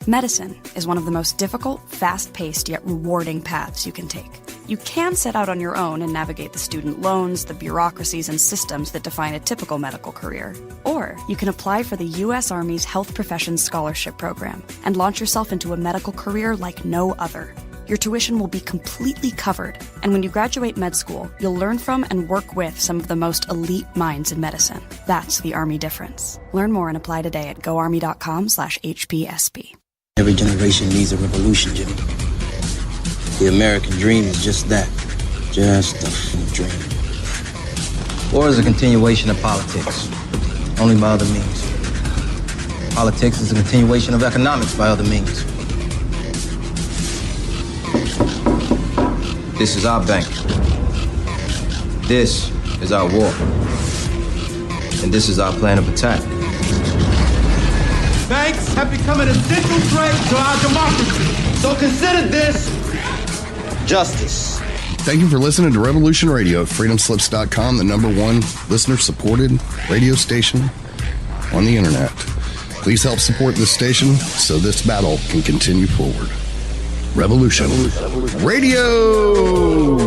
Medicine is one of the most difficult, fast-paced, yet rewarding paths you can take. You can set out on your own and navigate the student loans, the bureaucracies, and systems that define a typical medical career. Or you can apply for the U.S. Army's Health Professions Scholarship Program and launch yourself into a medical career like no other. Your tuition will be completely covered, and when you graduate med school, you'll learn from and work with some of the most elite minds in medicine. That's the Army difference. Learn more and apply today at goarmy.com/HPSP. Every generation needs a revolution, Jimmy. The American dream is just that. Just a dream. War is a continuation of politics, only by other means. Politics is a continuation of economics by other means. This is our bank. This is our war. And this is our plan of attack. Banks have become an essential threat to our democracy. So consider this justice. Thank you for listening to Revolution Radio, freedomslips.com, the #1 listener-supported radio station on the internet. Please help support this station so this battle can continue forward. Revolution Radio!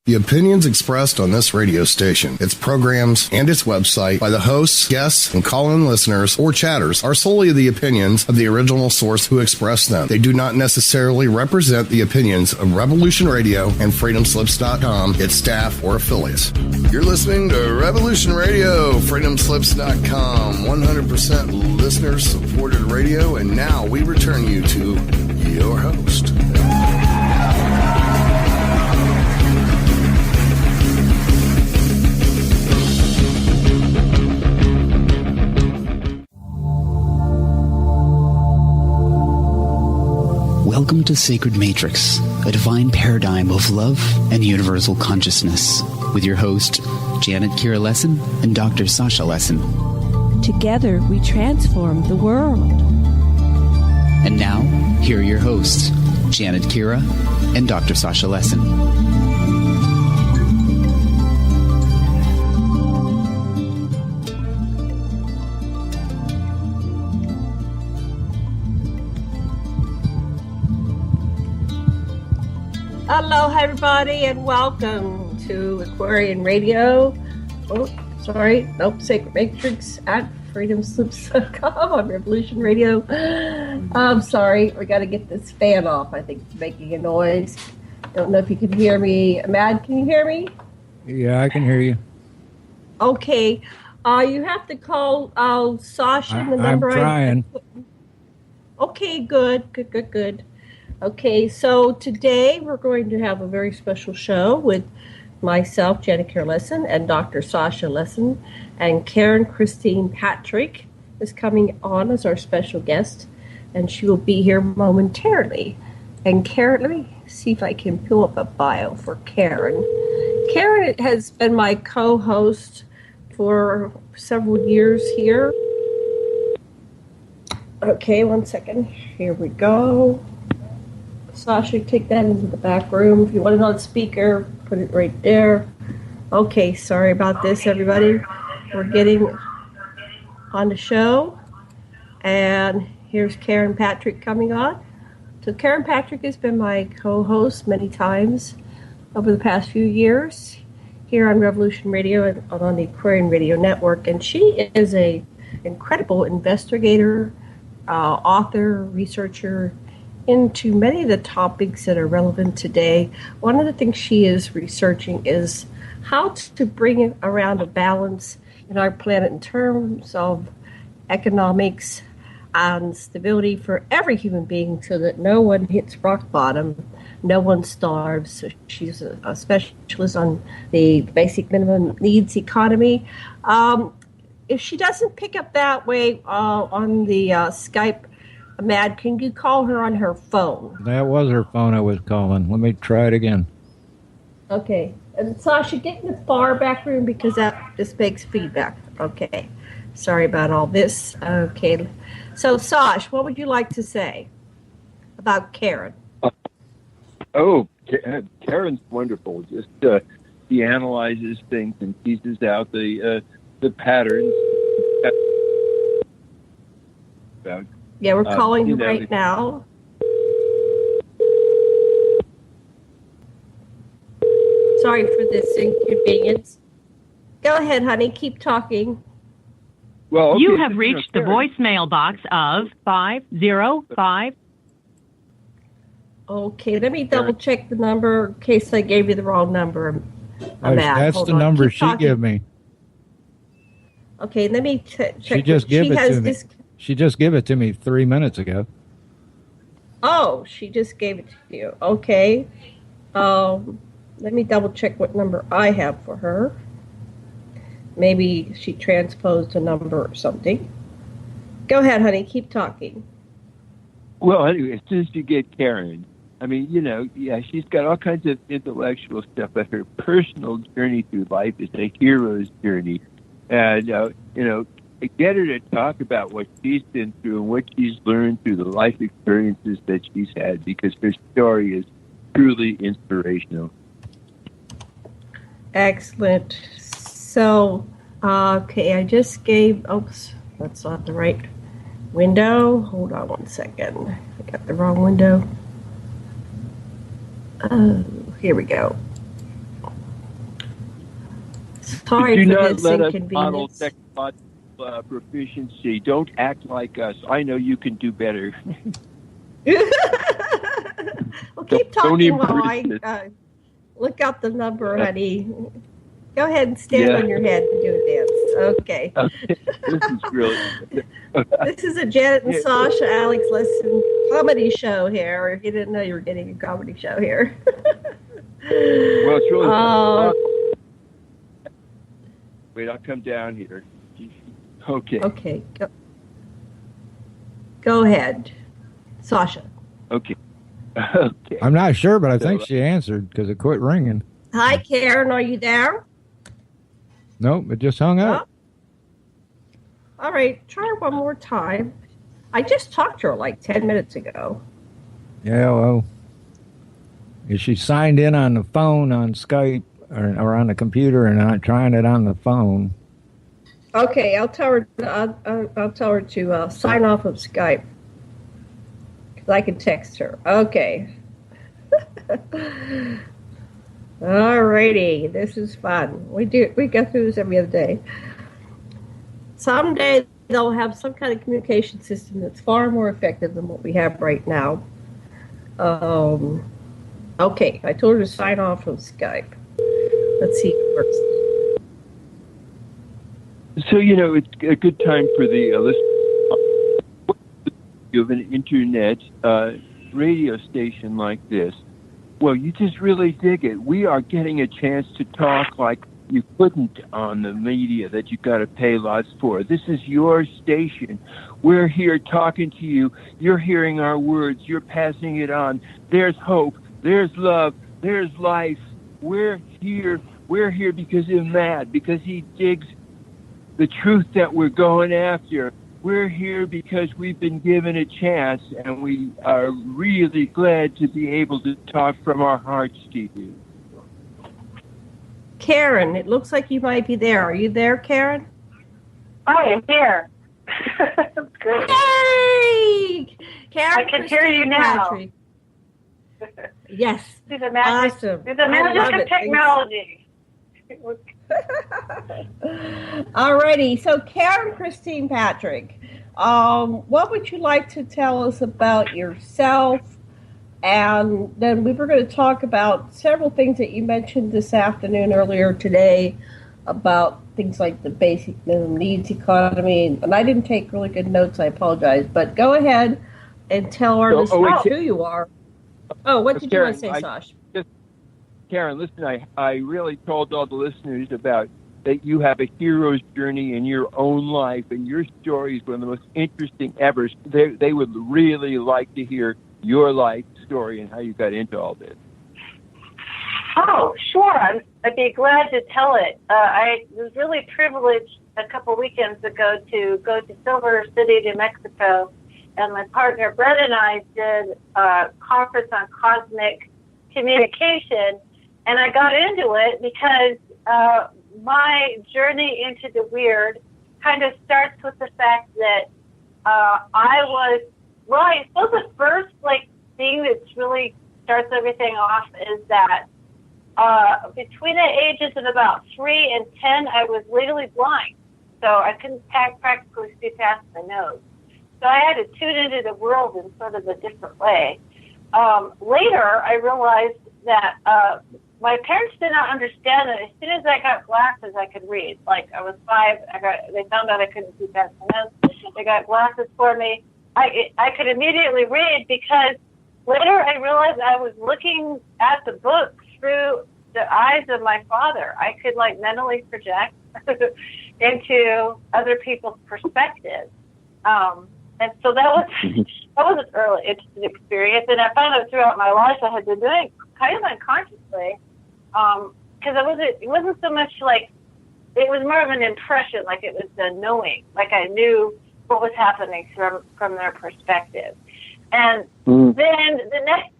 The opinions expressed on this radio station, its programs, and its website by the hosts, guests, and call-in listeners or chatters are solely the opinions of the original source who expressed them. They do not necessarily represent the opinions of Revolution Radio and freedomslips.com, its staff, or affiliates. You're listening to Revolution Radio, freedomslips.com, 100% listener-supported radio, and now we return you to your host. Welcome to Sacred Matrix, a divine paradigm of love and universal consciousness, with your host, Janet Kira Lessin and Dr. Sasha Lessin. Together, we transform the world. And now, here are your hosts, Janet Kira and Dr. Sasha Lessin. Hello, everybody, and welcome to Aquarian Radio. Oh, sorry. Nope, Sacred Matrix at freedomslips.com on Revolution Radio. I'm sorry. We got to get this fan off. I think it's making a noise. Don't know if you can hear me. Mad, can you hear me? Yeah, I can hear you. Okay. You have to call Sasha. The number I'm trying. Okay, good. Okay, so today we're going to have a very special show with myself, Janet Kira Lessin, and Dr. Sasha Lessin, and Karen Chistine Patrick is coming on as our special guest, and she will be here momentarily. And Karen, let me see if I can pull up a bio for Karen. Karen has been my co-host for several years here. Okay, one second. Here we go. Sasha, take that into the back room. If you want it on speaker, put it right there. Okay, sorry about this, everybody. We're getting on the show. And here's Karen Patrick coming on. So Karen Patrick has been my co-host many times over the past few years here on Revolution Radio and on the Aquarian Radio Network. And she is an incredible investigator, author, researcher, into many of the topics that are relevant today. One of the things she is researching is how to bring around a balance in our planet in terms of economics and stability for every human being so that no one hits rock bottom, no one starves. So she's a specialist on the basic minimum needs economy. If she doesn't pick up that way on the Skype, Mad, can you call her on her phone? That was her phone I was calling. Let me try it again. Okay. And Sasha, get in the far back room because that just makes feedback. Okay. Sorry about all this. Okay. So, Sash, what would you like to say about Karen? Karen's wonderful. Just, She analyzes things and teases out the patterns. Yeah, we're calling him right now. Sorry for this inconvenience. Go ahead, honey. Keep talking. Well, okay, you have reached the voicemail box of 505. Okay, let me double check the number in case I gave you the wrong number. That's the number she gave me. Okay, let me check. She just gave it to me. She just gave it to me 3 minutes ago. Oh, she just gave it to you. Okay. Let me double check what number I have for her. Maybe she transposed a number or something. Go ahead, honey. Keep talking. Well, anyway, as soon as you get Karen, I mean, she's got all kinds of intellectual stuff, but her personal journey through life is a hero's journey. And, get her to talk about what she's been through and what she's learned through the life experiences that she's had, because her story is truly inspirational. Excellent. So, okay, I just gave, oops, that's not the right window. Hold on one second. I got the wrong window. Oh, here we go. Sorry for this inconvenience. Technological proficiency. Don't act like us. I know you can do better. Well, keep talking while I look up the number, honey. Go ahead and stand on your head and do a dance. Okay. This is really... This is a Janet and Sasha, Alex Lesson comedy show here. If you didn't know you were getting a comedy show here. Well, it's really fun. Wait, I'll come down here. Okay. Okay. Go ahead, Sasha. Okay. Okay. I'm not sure, but I think she answered because it quit ringing. Hi, Karen. Are you there? Nope, it just hung up. Oh. All right. Try one more time. I just talked to her like 10 minutes ago. Yeah, well, is she signed in on the phone on Skype or on the computer and not trying it on the phone? Okay, I'll tell her. I'll tell her to sign off of Skype because I can text her. Okay. Alrighty, this is fun. We go through this every other day. Someday they'll have some kind of communication system that's far more effective than what we have right now. Okay, I told her to sign off of Skype. Let's see if it works. So, it's a good time for the listeners of an internet radio station like this. Well, you just really dig it. We are getting a chance to talk like you couldn't on the media that you got to pay lots for. This is your station. We're here talking to you. You're hearing our words. You're passing it on. There's hope. There's love. There's life. We're here. We're here because of Matt, because he digs the truth that we're going after. We're here because we've been given a chance, and we are really glad to be able to talk from our hearts to you. Karen, it looks like you might be there. Are you there, Karen? I am here. Good. Yay! Karen, I can hear you now. Patrick. Yes. Through the magic, awesome. Through the magic of technology. Alrighty, so Karen Chistine Patrick, what would you like to tell us about yourself? And then we were going to talk about several things that you mentioned this afternoon earlier today about things like the basic minimum needs economy. And I didn't take really good notes, I apologize. But go ahead and tell our listeners who you are. Oh, what did you want to say, Sasha? Karen, listen, I really told all the listeners about that you have a hero's journey in your own life, and your story is one of the most interesting ever. They would really like to hear your life story and how you got into all this. Oh, sure. I'd be glad to tell it. I was really privileged a couple weekends ago to go to Silver City, New Mexico, and my partner Brett and I did a conference on cosmic communication. And I got into it because my journey into the weird kind of starts with the fact that I suppose the first thing that's really starts everything off is that between the ages of about 3 and 10, I was legally blind. So I couldn't practically see past my nose. So I had to tune into the world in sort of a different way. Later, I realized that my parents did not understand that as soon as I got glasses, I could read. Like, I was 5, they found out I couldn't see past my nose. They got glasses for me. I could immediately read because later I realized I was looking at the book through the eyes of my father. I could mentally project into other people's perspectives. And so that was an early interesting experience. And I found out throughout my life I had been doing kind of unconsciously, because it wasn't so much it was more of an impression, it was a knowing, I knew what was happening from their perspective. And then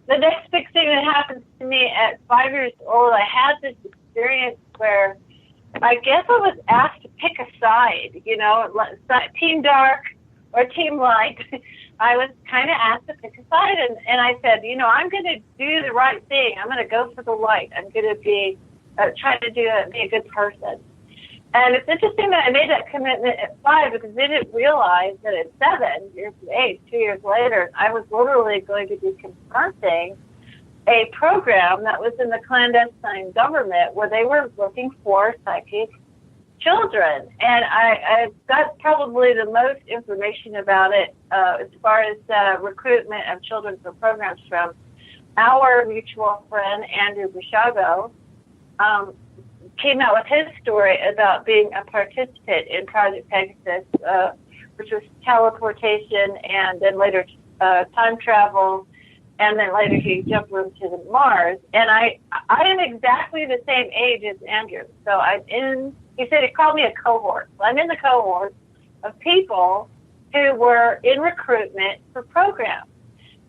the next big thing that happens to me at 5 years old, I had this experience where I guess I was asked to pick a side, Team Dark or Team Light. I was kind of asked to pick a side, and I said, I'm going to do the right thing. I'm going to go for the light. I'm going to be try to be a good person. And it's interesting that I made that commitment at 5 because I didn't realize that at 7 years of age, 2 years later, I was literally going to be confronting a program that was in the clandestine government where they were looking for psychic children. And I got probably the most information about it as far as recruitment of children for programs from our mutual friend, Andrew Bishago. Came out with his story about being a participant in Project Pegasus, which was teleportation and then later time travel, and then later he jumped into the Mars. And I am exactly the same age as Andrew. So he said he called me a cohort. So I'm in the cohort of people who were in recruitment for programs.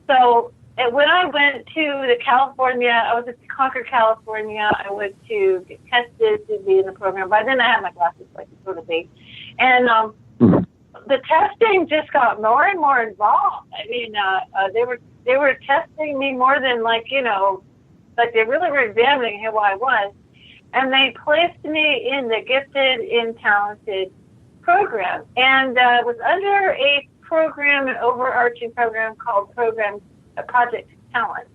So when I went to California, I was at Concord, California. I went to get tested to be in the program. By then I had my glasses, sort of be. And the testing just got more and more involved. I mean, they were testing me more than they really were examining who I was. And they placed me in the gifted and talented program. And it was under a program, an overarching program called Project Talent.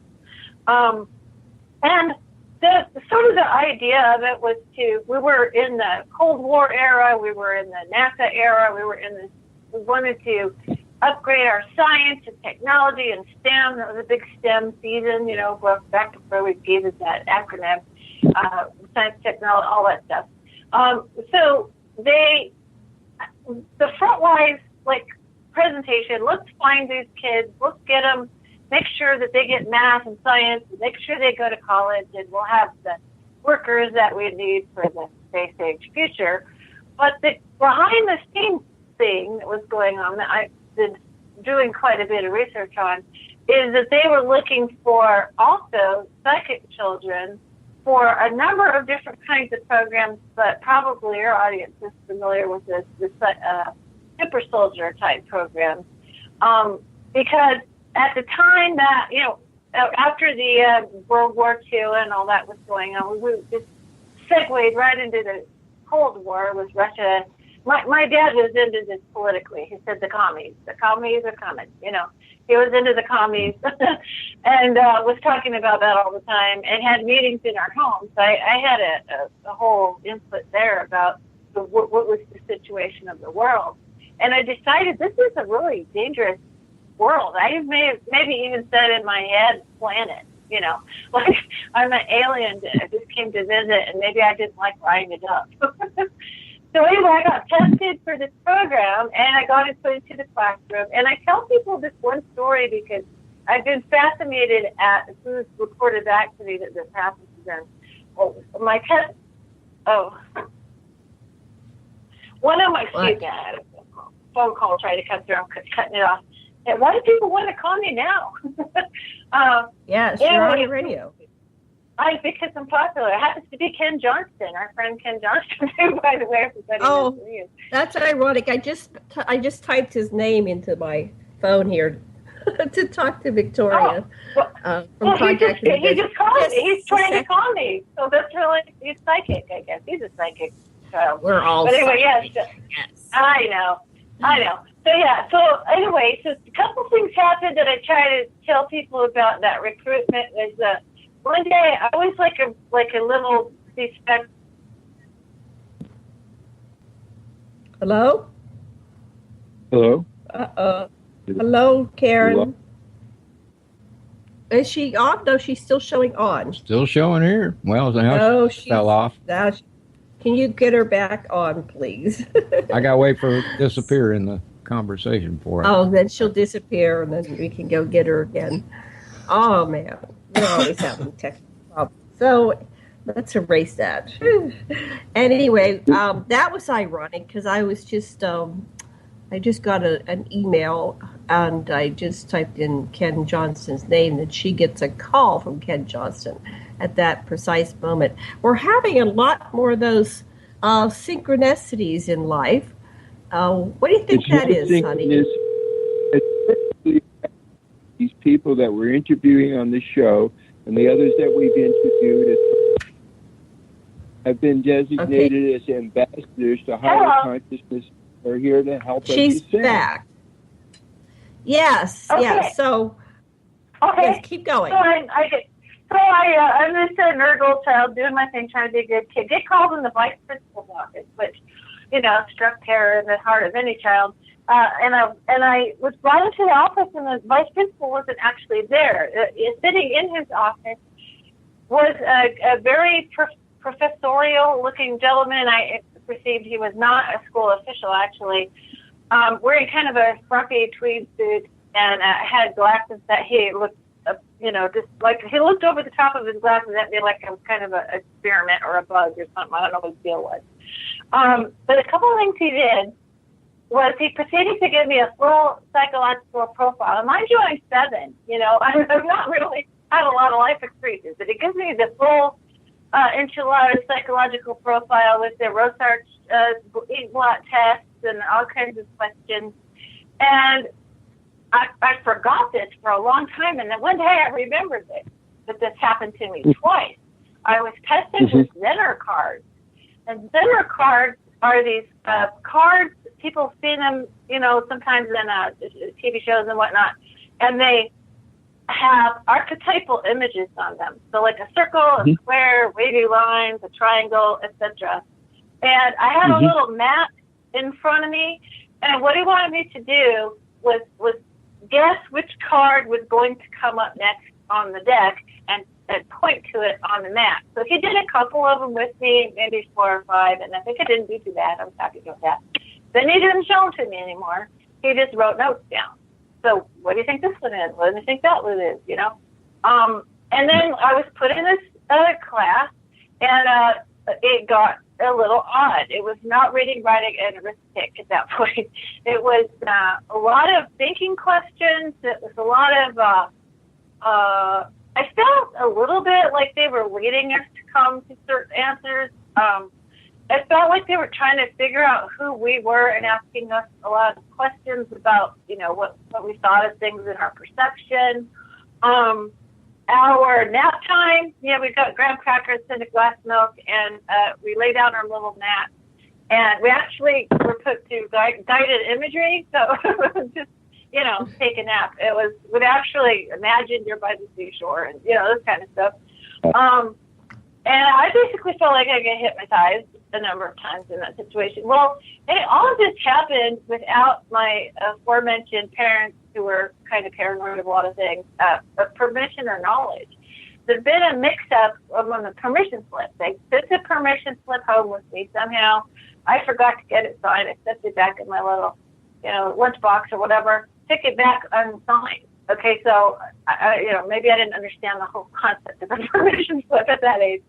And the sort of the idea of it was we were in the Cold War era, we were in the NASA era, we wanted to upgrade our science and technology and STEM. That was a big STEM season, back to where we gave us that acronym, science, technology, all that stuff. So the front-wise, presentation, let's find these kids, let's get them, make sure that they get math and science, make sure they go to college, and we'll have the workers that we need for the space age future. But the behind-the-scenes thing that was going on that I've been doing quite a bit of research on is that they were looking for also psychic children for a number of different kinds of programs, but probably your audience is familiar with this super soldier type program. Because at the time that, after the World War II and all that was going on, we just segued right into the Cold War with Russia. My dad was into this politically. He said the commies are coming, He was into the commies and was talking about that all the time and had meetings in our home. So I had a whole input there about what was the situation of the world. And I decided this is a really dangerous world. I maybe even said in my head, planet, I'm an alien that just came to visit and maybe I didn't like writing it up. So anyway, I got tested for this program and I got put into the classroom. And I tell people this one story because I've been fascinated at, as soon as reported back to me that this happened to them. Well, one of my students had a phone call trying to come through. I'm cutting it off. And why do people want to call me now? Yes, you're on the radio. Because I'm popular. It happens to be Ken Johnston, our friend Ken Johnston, who, by the way, everybody knows who he is. That's ironic. I just typed his name into my phone here to talk to Victoria. He just called me. He's trying to call me. So that's really, he's psychic, I guess. He's a psychic child. We're all But anyway, psychic. yes. I know. So yeah, so anyway, so a couple things happened that I try to tell people about that recruitment is one day I always like a little respect. Hello? Hello? Hello, Karen. Is she off? No, she's still showing on. Still showing here. Well, now she fell off. Can you get her back on, please? I got to wait for her to disappear in the conversation for her. Oh, then she'll disappear, and then we can go get her again. Oh, man. We're always having technical problems. So let's erase that. Anyway, that was ironic because I was just... I just got an email, and I just typed in Ken Johnston's name, and she gets a call from Ken Johnston at that precise moment. We're having a lot more of those synchronicities in life. What do you think that is, honey? These people that we're interviewing on the show and the others that we've interviewed have been designated as ambassadors to higher consciousness. Are here to help us. She's back. Yes, yes. So, yes, keep going. So I'm just a nerd old child doing my thing, trying to be a good kid. Get called in the vice principal's office, which, struck terror in the heart of any child. And I was brought into the office, and the vice principal wasn't actually there. Sitting in his office was a very professorial-looking gentleman. I perceived he was not a school official, actually, wearing kind of a frumpy tweed suit and had glasses that he looked, just like he looked over the top of his glasses at me like I was kind of an experiment or a bug or something. I don't know what his deal was. But a couple of things he did was he proceeded to give me a full psychological profile. And mind you, I'm 7. I've not really had a lot of life experiences, but it gives me the full enchilada psychological profile with the Rosarch blot tests and all kinds of questions. And I forgot this for a long time, and then one day I remembered this, that this happened to me twice. I was tested with Zenner cards. And Zenner cards are these cards, people see them, sometimes in TV shows and whatnot, and they have archetypal images on them. So like a circle, a square, wavy lines, a triangle, etc. And I had a little map in front of me, and what he wanted me to do was guess which card was going to come up next on the deck and point to it on the map. So he did a couple of them with me, maybe 4 or 5, and I think I didn't do too bad. I was happy with that. Then he didn't show them to me anymore. He just wrote notes down. So what do you think this one is? What do you think that one is? And then I was put in this class, and it got a little odd. It was not reading, writing, and arithmetic at that point. It was a lot of thinking questions. It was a lot of, I felt a little bit like they were leading us to come to certain answers. It felt like they were trying to figure out who we were and asking us a lot of questions about, what we thought of things in our perception. Our nap time, we got graham crackers and a glass of milk, and we lay down our little mat. And we actually were put to guided imagery, so just, take a nap. It was, we'd actually imagine you're by the seashore and, this kind of stuff. And I basically felt like I got hypnotized a number of times in that situation. Well, all of this happened without my aforementioned parents, who were kind of paranoid of a lot of things, permission or knowledge. There's been a mix-up on the permission slip. They sent the permission slip home with me somehow. I forgot to get it signed. I set it back in my little, lunchbox or whatever. Took it back unsigned. Okay, so maybe I didn't understand the whole concept of a permission slip at that age.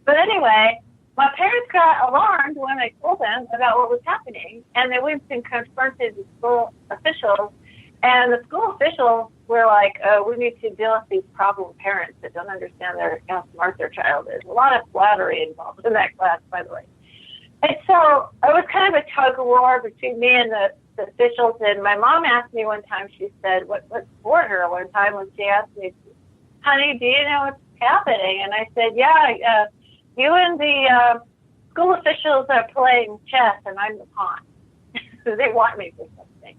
But anyway, my parents got alarmed when I told them about what was happening, and they went and confronted the school officials, And the school officials were like, we need to deal with these problem parents that don't understand how smart their child is. A lot of flattery involved in that class, by the way. And so it was kind of a tug of war between me and the officials. And my mom asked me one time, she said, what bored her one time when she asked me, honey, do you know what's happening? And I said, yeah, you and the school officials are playing chess and I'm the pawn. So they want me for something.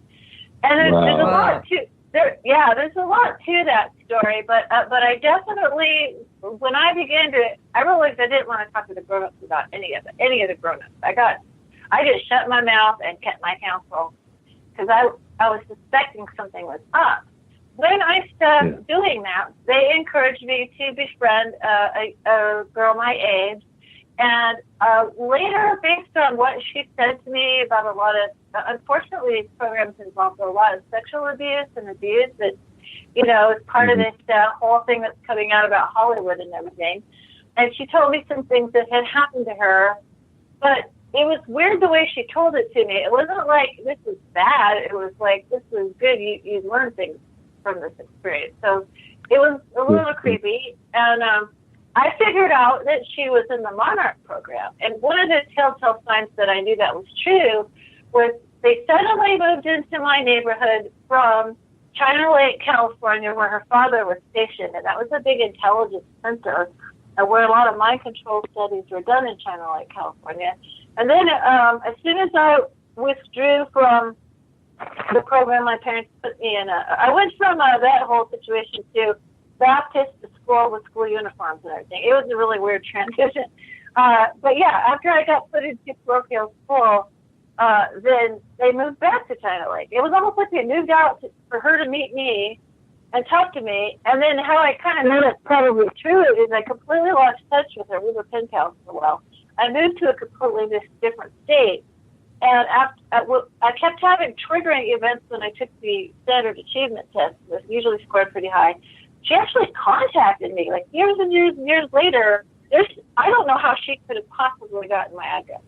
And there's a lot to there's a lot to that story, but I definitely, when I began to, I realized I didn't want to talk to the grown-ups about any of the grown-ups. I just shut my mouth and kept my counsel because I was suspecting something was up. When I stopped doing that, they encouraged me to befriend a girl my age. And later, based on what she said to me about a lot of, unfortunately, these programs involve a lot of sexual abuse and abuse that, is part of this whole thing that's coming out about Hollywood and everything. And she told me some things that had happened to her, but it was weird the way she told it to me. It wasn't like this was bad. It was like, this was good. You learned things from this experience. So it was a little creepy. And I figured out that she was in the Monarch program. And one of the telltale signs that I knew that was true was they suddenly moved into my neighborhood from China Lake, California, where her father was stationed. And that was a big intelligence center where a lot of mind control studies were done in China Lake, California. And then as soon as I withdrew from the program my parents put me in, I went from that whole situation to Baptist to school with school uniforms and everything. It was a really weird transition. But yeah, after I got put into parochial school, then they moved back to China Lake. It was almost like they moved out for her to meet me and talk to me. And then how I kind of know that's probably true is I completely lost touch with her. We were pen pals for a while. I moved to a completely different state. And I kept having triggering events when I took the standard achievement test. It was usually scored pretty high. She actually contacted me like years and years and years later. I don't know how she could have possibly gotten my address.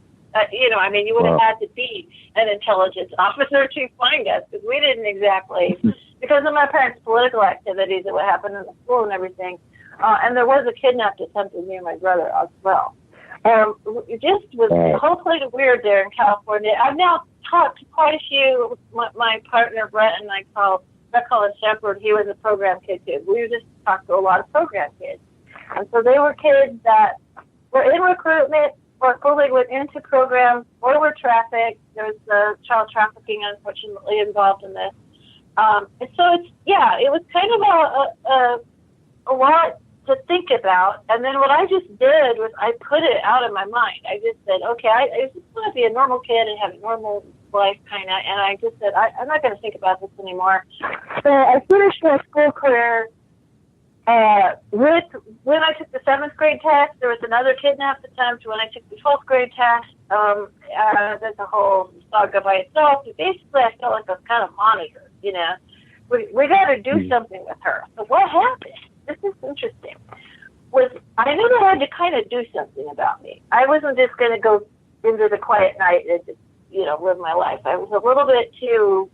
You would have had to be an intelligence officer to find us because we didn't exactly, because of my parents' political activities that would happen in the school and everything. And there was a kidnapped attempt with me and my brother as well. It just was hopefully weird there in California. I've now talked to quite a few. My partner Brett and I call him Shepherd. He was a program kid too. We just talked to a lot of program kids, and so they were kids that were in recruitment or fully went into programs or were trafficked. There was child trafficking, unfortunately, involved in this. And so it was kind of a lot to think about. And then what I just did was I put it out of my mind. I just said, okay, I just want to be a normal kid and have a normal life, kind of. And I just said, I'm not going to think about this anymore. So I finished my school career. When I took the 7th grade test, there was another kidnap attempt. When I took the 12th grade test, that's a whole saga by itself. But basically, I felt like I was kind of monitored, We got to do something with her. So what happened? This is interesting. I knew that I had to kind of do something about me. I wasn't just going to go into the quiet night and just, live my life. I was a little bit too,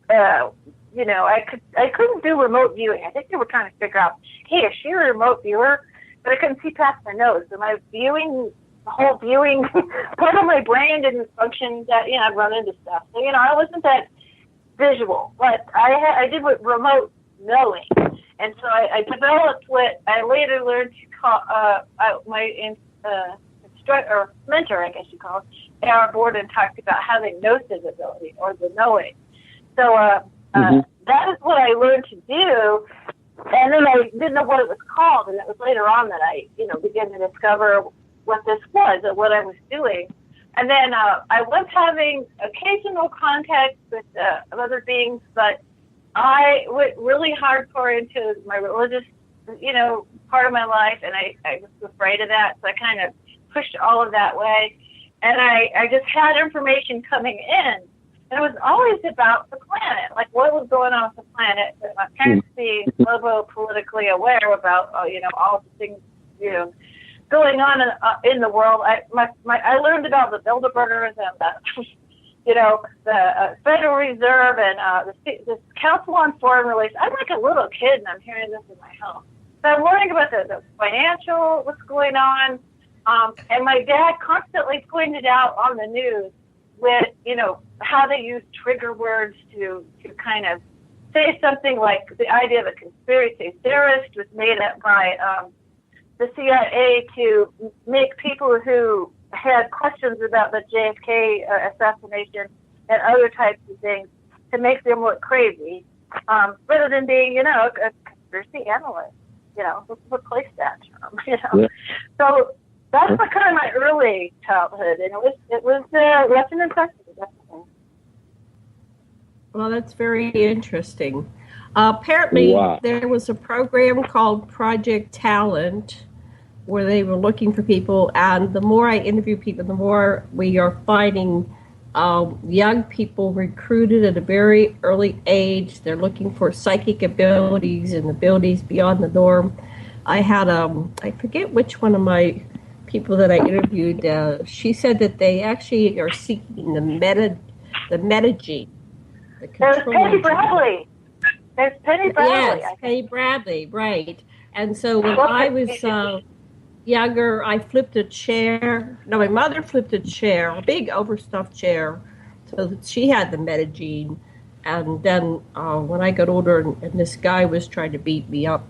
I couldn't do remote viewing. I think they were trying to figure out, hey, is she a remote viewer? But I couldn't see past my nose. So my the whole viewing part of my brain didn't function. That I'd run into stuff. So I wasn't that visual, but I did with remote knowing. And so I developed what I later learned to call my mentor, I guess you call it, our board, and talked about having gnosis ability or the knowing. So that is what I learned to do. And then I didn't know what it was called, and it was later on that I, began to discover what this was and what I was doing. And then I was having occasional contact with other beings, but I went really hardcore into my religious, part of my life, and I was afraid of that, so I kind of pushed all of that way. And I just had information coming in, and it was always about the planet, like what was going on with the planet. But my parents being politically aware about, all the things, going on in the world. I learned about the Bilderbergers and the Federal Reserve and the Council on Foreign Relations. I'm like a little kid, and I'm hearing this in my home. So I'm learning about the financial, what's going on. And my dad constantly pointed out on the news with, how they use trigger words to kind of say something like the idea of a conspiracy theorist was made up by the CIA to make people who had questions about the JFK assassination and other types of things to make them look crazy, rather than being, a conspiracy analyst. Let's replace that term. Yeah. So that's kind of my early childhood, and it was rough and impressive. Definitely. Well, that's very interesting. Apparently, there was a program called Project Talent where they were looking for people, and the more I interview people, the more we are finding young people recruited at a very early age. They're looking for psychic abilities and abilities beyond the norm. I had, I forget which one of my people that I interviewed, she said that they actually are seeking the metagene. There's Penny Bradley. There's Penny Bradley. Yes, Penny Bradley, right. And so when I was younger, I flipped a chair. No, my mother flipped a chair, a big overstuffed chair, so that she had the metagene. And then when I got older and this guy was trying to beat me up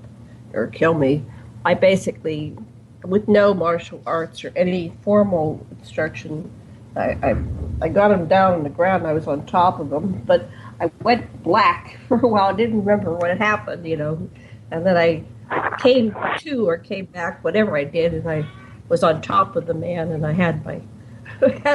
or kill me, I basically, with no martial arts or any formal instruction, I got him down on the ground. I was on top of him, but I went black for a while. I didn't remember what had happened, and then I came back, whatever I did, and I was on top of the man, and I had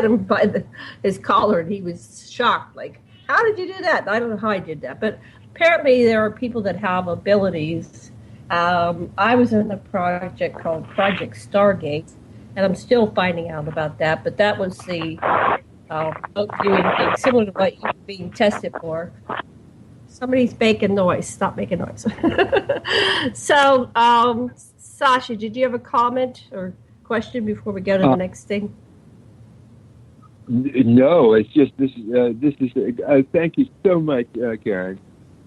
him by his collar, and he was shocked, like, how did you do that? And I don't know how I did that, but apparently there are people that have abilities. I was in a project called Project Stargate, and I'm still finding out about that, but that was the doing things similar to what you're being tested for. Somebody's making noise. Stop making noise. So, Sasha, did you have a comment or question before we go to the next thing? No, it's just this is. Thank you so much, Karen.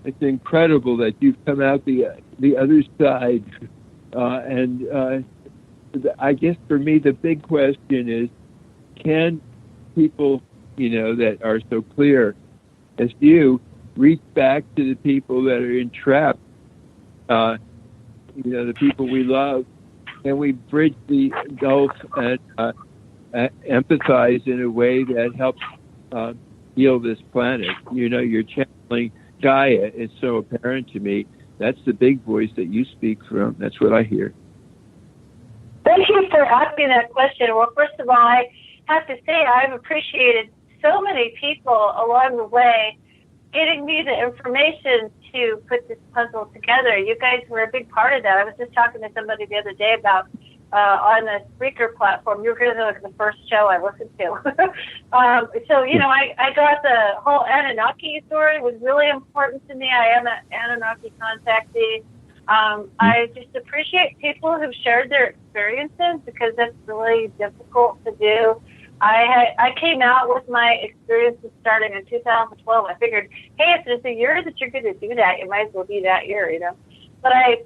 It's incredible that you've come out the other side, and I guess for me the big question is, can people, that are so clear as you, reach back to the people that are entrapped, the people we love, and we bridge the gulf and empathize in a way that helps heal this planet. You're channeling Gaia. It's so apparent to me. That's the big voice that you speak from. That's what I hear. Thank you for asking that question. Well, first of all, I have to say I've appreciated so many people along the way getting me the information to put this puzzle together. You guys were a big part of that. I was just talking to somebody the other day about on the Spreaker platform. You were going to look at the first show I listened to. I got the whole Anunnaki story. It was really important to me. I am an Anunnaki contactee. I just appreciate people who've shared their experiences because that's really difficult to do. I came out with my experiences starting in 2012. I figured, hey, if it's a year that you're going to do that, it might as well be that year, But I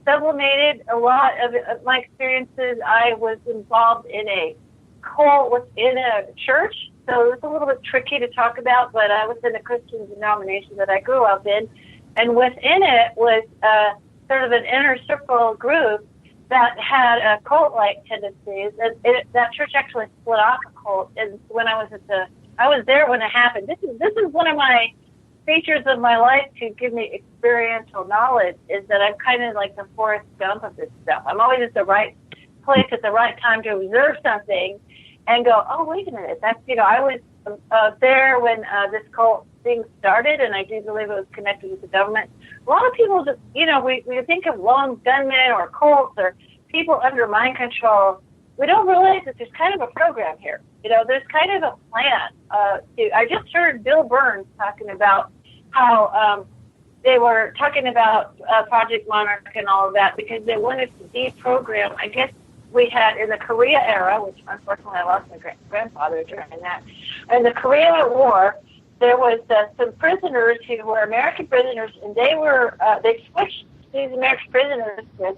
sublimated a lot of my experiences. I was involved in a cult within a church, so it was a little bit tricky to talk about, but I was in a Christian denomination that I grew up in, and within it was sort of an inner circle group that had cult-like tendencies. And that church actually split off a cult. And when I was there when it happened. This is one of my features of my life to give me experiential knowledge, is that I'm kind of like the Forrest Gump of this stuff. I'm always at the right place at the right time to observe something and go, oh, wait a minute. That's, I was there when this cult thing started, and I do believe it was connected with the government. A lot of people just, we think of lone gunmen or cults or people under mind control. We don't realize that there's kind of a program here. There's kind of a plan. I just heard Bill Burns talking about how they were talking about Project Monarch and all of that because they wanted to deprogram. I guess we had in the Korea era, which unfortunately I lost my grandfather during that. In the Korean War, there was some prisoners who were American prisoners, and they switched these American prisoners with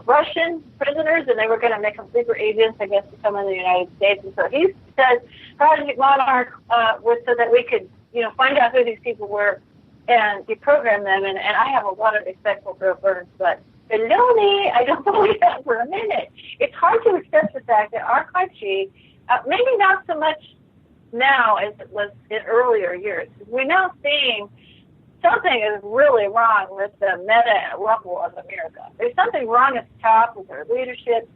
Russian prisoners, and they were going to make them sleeper agents, I guess, to come in the United States. And so he said Project Monarch was so that we could, find out who these people were and deprogram them. And I have a lot of respect for Bill Burns, but baloney, I don't believe that for a minute. It's hard to accept the fact that our country, maybe not so much now as it was in earlier years, we're now seeing something is really wrong with the meta level of America. There's something wrong at the top with our leadership.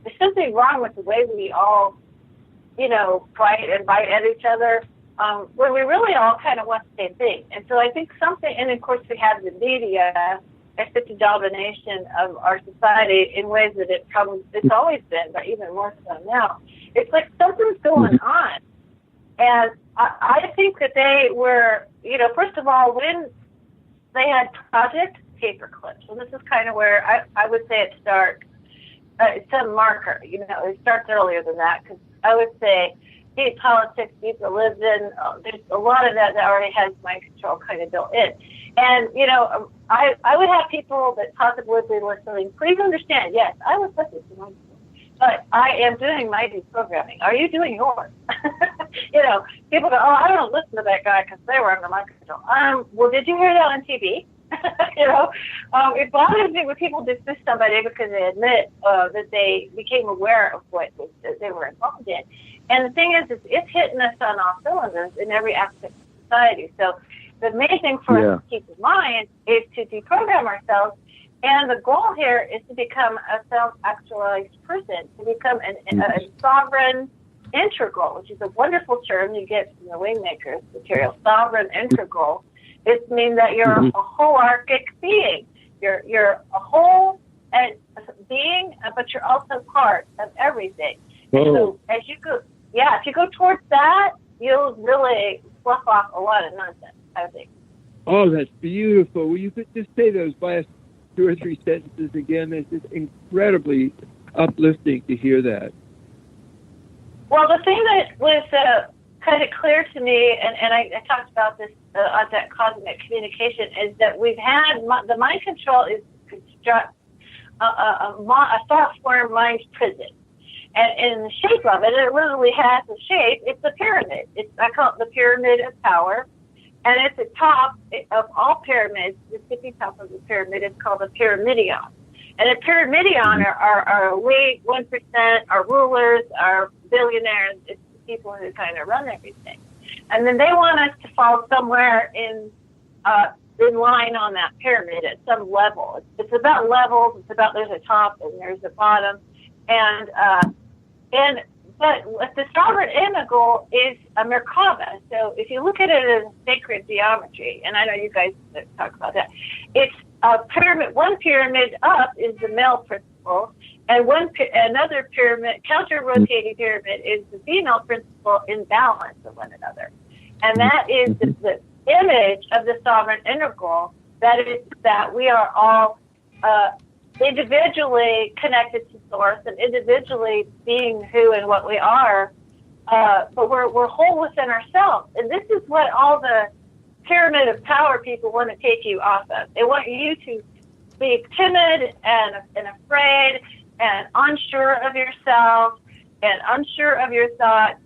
There's something wrong with the way we all, fight and bite at each other, when we really all kind of want the same thing. And so I think and of course we have the media as such a domination of our society in ways that it's always been, but even more so now. It's like something's going on. And I think that they were, first of all, when they had Project Paperclips, and this is kind of where I would say it starts, it's a marker, it starts earlier than that, because I would say deep politics, deep religion, there's a lot of that already has mind control kind of built in. And, I would have people that possibly be listening, please understand, yes, I was listening to my but I am doing my deprogramming. Are you doing yours? People go, I don't listen to that guy because they were under my control. Well, did you hear that on TV? It bothers me when people dismiss somebody because they admit that they became aware of what they were involved in. And the thing is, it's hitting us on all cylinders in every aspect of society. So the main thing for us to keep in mind is to deprogram ourselves. And the goal here is to become a self-actualized person, to become a sovereign integral, which is a wonderful term you get from the Wingmakers material. Sovereign integral. It means that you're a holarchic being. You're a whole being, but you're also part of everything. And so as you go, if you go towards that, you'll really fluff off a lot of nonsense, I think. Oh, that's beautiful. Well, you could just say those last 2 or 3 sentences again. It's just incredibly uplifting to hear that. Well, the thing that was kind of clear to me, and I talked about this on that cosmic communication, is that we've had the mind control is construct a software mind prison. And in the shape of it, it literally has a shape. It's a pyramid. I call it the pyramid of power. And at the top of all pyramids, the tippy top of the pyramid is called a pyramidion. And a pyramidion are elite 1%, are rulers, are billionaires. It's the people who kind of run everything. And then they want us to fall somewhere in line on that pyramid at some level. It's about levels. It's about there's a top and there's a bottom. But the sovereign integral is a Merkaba. So if you look at it as sacred geometry, and I know you guys talk about that, it's a pyramid. One pyramid up is the male principle, and another pyramid, counter-rotating pyramid, is the female principle in balance of one another. And that is the image of the sovereign integral. That is that we are all individually connected to source and individually being who and what we are, but we're whole within ourselves. And this is what all the pyramid of power people want to take you off of. They want you to be timid and afraid and unsure of yourself and unsure of your thoughts.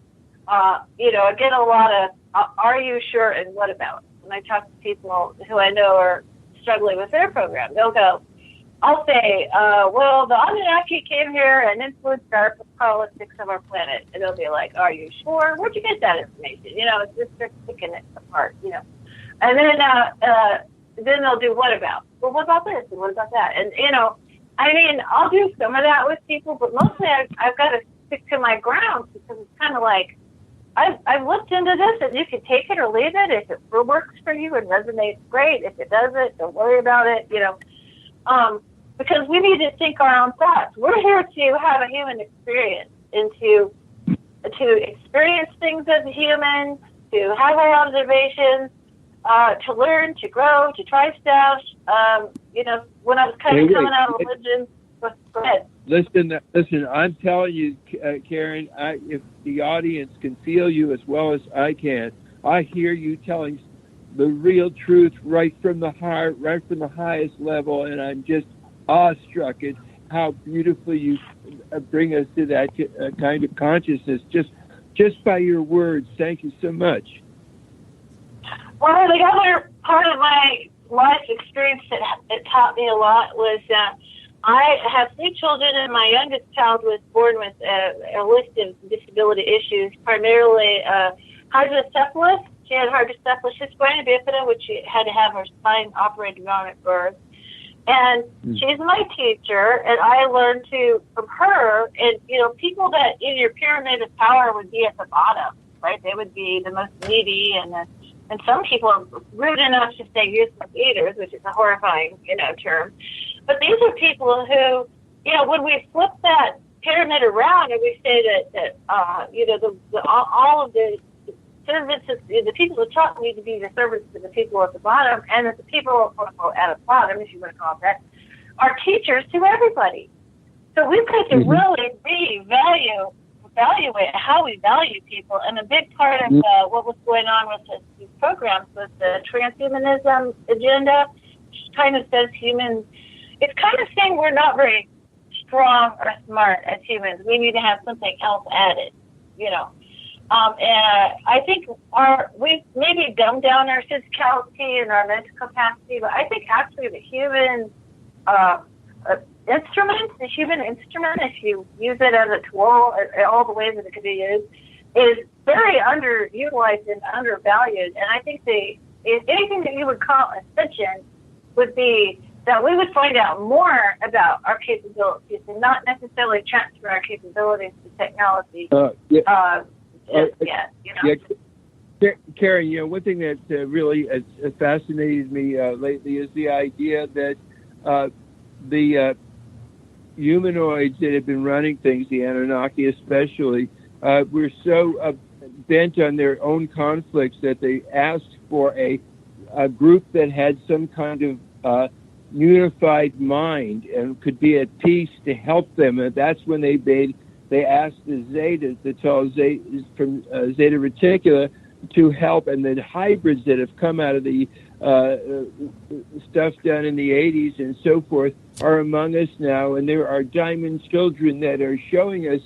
I get a lot of, are you sure and what about? When I talk to people who I know are struggling with their program, they'll go, I'll say, well, the Anunnaki came here and influenced our politics of our planet. And they'll be like, are you sure? Where'd you get that information? It's just they're picking it apart, And then they'll do what about? Well, what about this and what about that? And, I'll do some of that with people, but mostly I've got to stick to my ground because it's kind of like, I've looked into this and you can take it or leave it. If it works for you and resonates, great. If it doesn't, don't worry about it, because we need to think our own thoughts. We're here to have a human experience and to experience things as a human, to have our observations, to learn, to grow, to try stuff. When I was kind of coming out of religion, go ahead. Listen. I'm telling you, Karen. If the audience can feel you as well as I can, I hear you telling the real truth right from the heart, right from the highest level, and I'm just awestruck at how beautifully you bring us to that kind of consciousness just by your words. Thank you so much. Well, the other part of my life experience that taught me a lot was I have 3 children, and my youngest child was born with a list of disability issues, primarily hydrocephalus. She had hydrocephalus, spina bifida, which she had to have her spine operated on at birth. And she's my teacher, and I learned from her, and, people that in your pyramid of power would be at the bottom, right? They would be the most needy, and some people are rude enough to say useless eaters, which is a horrifying, term. But these are people who, when we flip that pyramid around and we say that all of the servants, the people who taught me to be the servants to the people at the bottom, and that the people at the bottom, if you want to call it that, are teachers to everybody. So we've got to really evaluate how we value people. And a big part of what was going on with these programs was the transhumanism agenda, which kind of says humans, it's kind of saying we're not very strong or smart as humans. We need to have something else added, And I think we've maybe dumbed down our physicality and our mental capacity, but I think actually the human instrument, if you use it as a tool, all the ways that it could be used, is very underutilized and undervalued. And I think anything that you would call ascension would be that we would find out more about our capabilities and not necessarily transfer our capabilities to technology. Karen, one thing that really has fascinated me lately is the idea that the humanoids that have been running things, the Anunnaki especially, were so bent on their own conflicts that they asked for a group that had some kind of unified mind and could be at peace to help them. And that's when they asked the Zetas, the tall Zetas from Zeta Reticula, to help. And the hybrids that have come out of the stuff done in the 80s and so forth are among us now. And there are diamond children that are showing us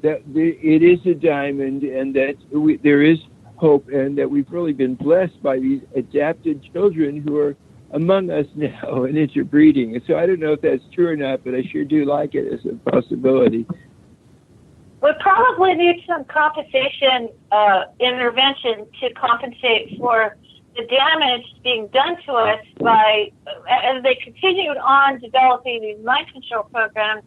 that it is a diamond and that there is hope, and that we've really been blessed by these adapted children who are among us now and interbreeding. And so I don't know if that's true or not, but I sure do like it as a possibility. We probably need some compensation intervention to compensate for the damage being done to us by, as they continued on developing these mind control programs,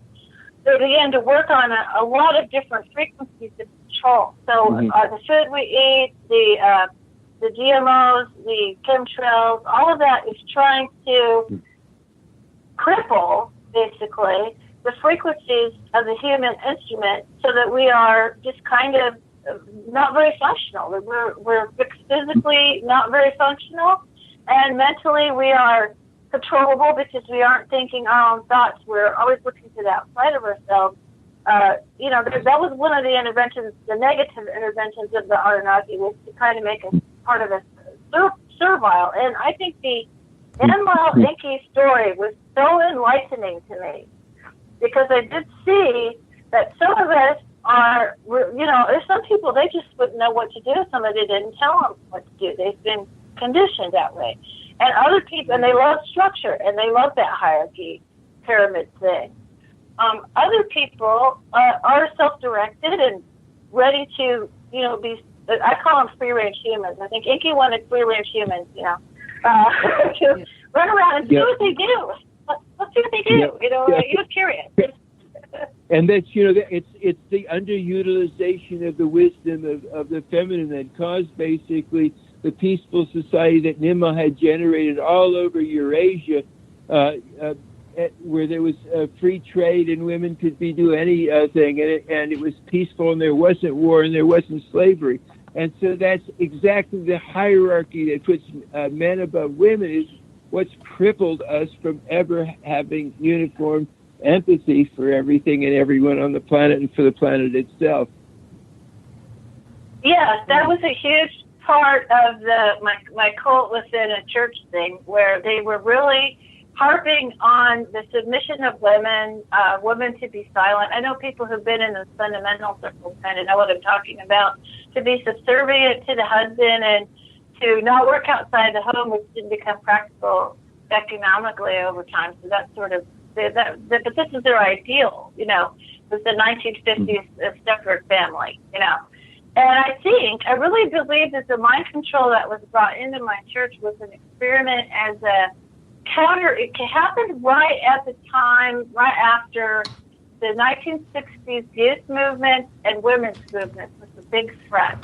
they began to work on a lot of different frequencies of control. So the food we eat, the GMOs, the chemtrails, all of that is trying to cripple, basically, the frequencies of the human instrument so that we are just kind of not very functional. We're physically not very functional, and mentally we are controllable because we aren't thinking our own thoughts. We're always looking to the outside of ourselves. That was one of the interventions, the negative interventions of the Anunnaki, was to kind of make us part of us servile. And I think the Enlil Enki story was so enlightening to me, because I did see that some of us are, there's some people, they just wouldn't know what to do if somebody didn't tell them what to do. They've been conditioned that way. And other people, and they love structure, and they love that hierarchy pyramid thing. Other people are self-directed and ready to, be, I call them free-range humans. I think Enki wanted free-range humans, to run around and see what they do. Let's see what they do. He was curious. And that's, it's the underutilization of the wisdom of the feminine that caused basically the peaceful society that Nimrod had generated all over Eurasia, where there was free trade and women could do anything, and it was peaceful, and there wasn't war and there wasn't slavery. And so that's exactly the hierarchy that puts men above women, is what's crippled us from ever having uniform empathy for everything and everyone on the planet and for the planet itself. Yes, that was a huge part of my cult within a church thing, where they were really harping on the submission of women, women to be silent. I know people who've been in the fundamental circles kind of know what I'm talking about, to be subservient to the husband and to not work outside the home, which didn't become practical economically over time. So that's sort of, but this is their ideal, you know, was the 1950s Stepford family, you know. And I really believe that the mind control that was brought into my church was an experiment as a counter. It happened right at the time, right after the 1960s youth movement and women's movement was a big threat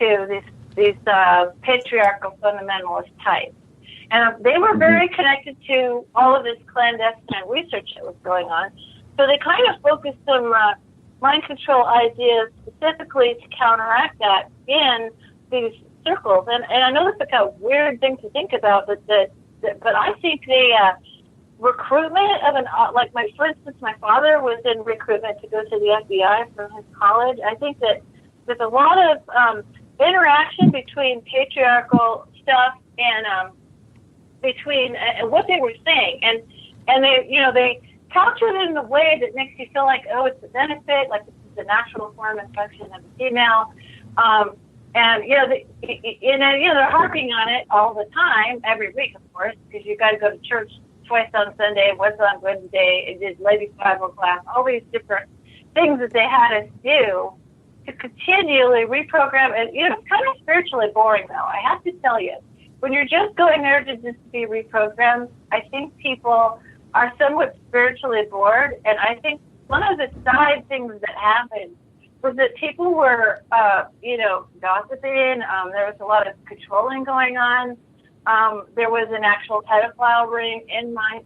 to these patriarchal fundamentalist types. And they were very connected to all of this clandestine research that was going on. So they kind of focused some mind control ideas specifically to counteract that in these circles. And I know it's like a weird thing to think about, but I think the recruitment of for instance, my father was in recruitment to go to the FBI from his college. I think that there's a lot of interaction between patriarchal stuff and between what they were saying, and they couch it in a way that makes you feel like, oh, it's a benefit, like this is the natural form and function of a female. And they're harping on it all the time, every week, of course, because you got to go to church twice on Sunday, once on Wednesday, it did ladies' Bible class, all these different things that they had us do to continually reprogram. And it's kind of spiritually boring, though. I have to tell you, when you're just going there to just be reprogrammed, I think people are somewhat spiritually bored. And I think one of the side things that happened was that people were, gossiping. There was a lot of controlling going on. There was an actual pedophile ring in my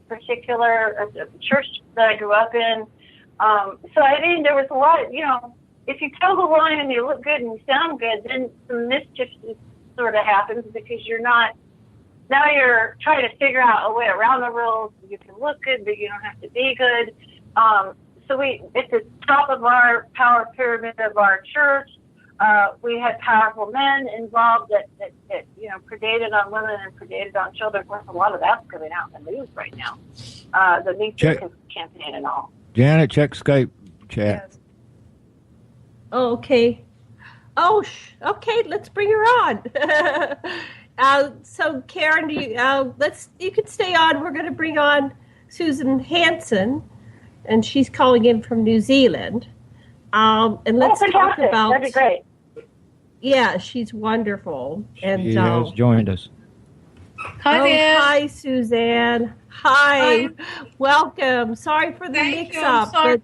particular church that I grew up in. So, I mean, there was a lot of, if you toe the line and you look good and you sound good, then some mischief sort of happens because now you're trying to figure out a way around the rules. You can look good, but you don't have to be good. So it's the top of our power pyramid of our church. We had powerful men involved that predated on women and predated on children. Of course, a lot of that's coming out in the news right now. The Me Too campaign and all. Janet, check Skype chat. Yes. Oh, okay. Oh, okay. Let's bring her on. So, Karen, you can stay on. We're going to bring on Suzy Hansen, and she's calling in from New Zealand. And let's talk about. That'd be great. Yeah, she's wonderful. And she has joined us. Hi there. Hi, Suzanne. Hi. Welcome. Sorry for the mix-up, but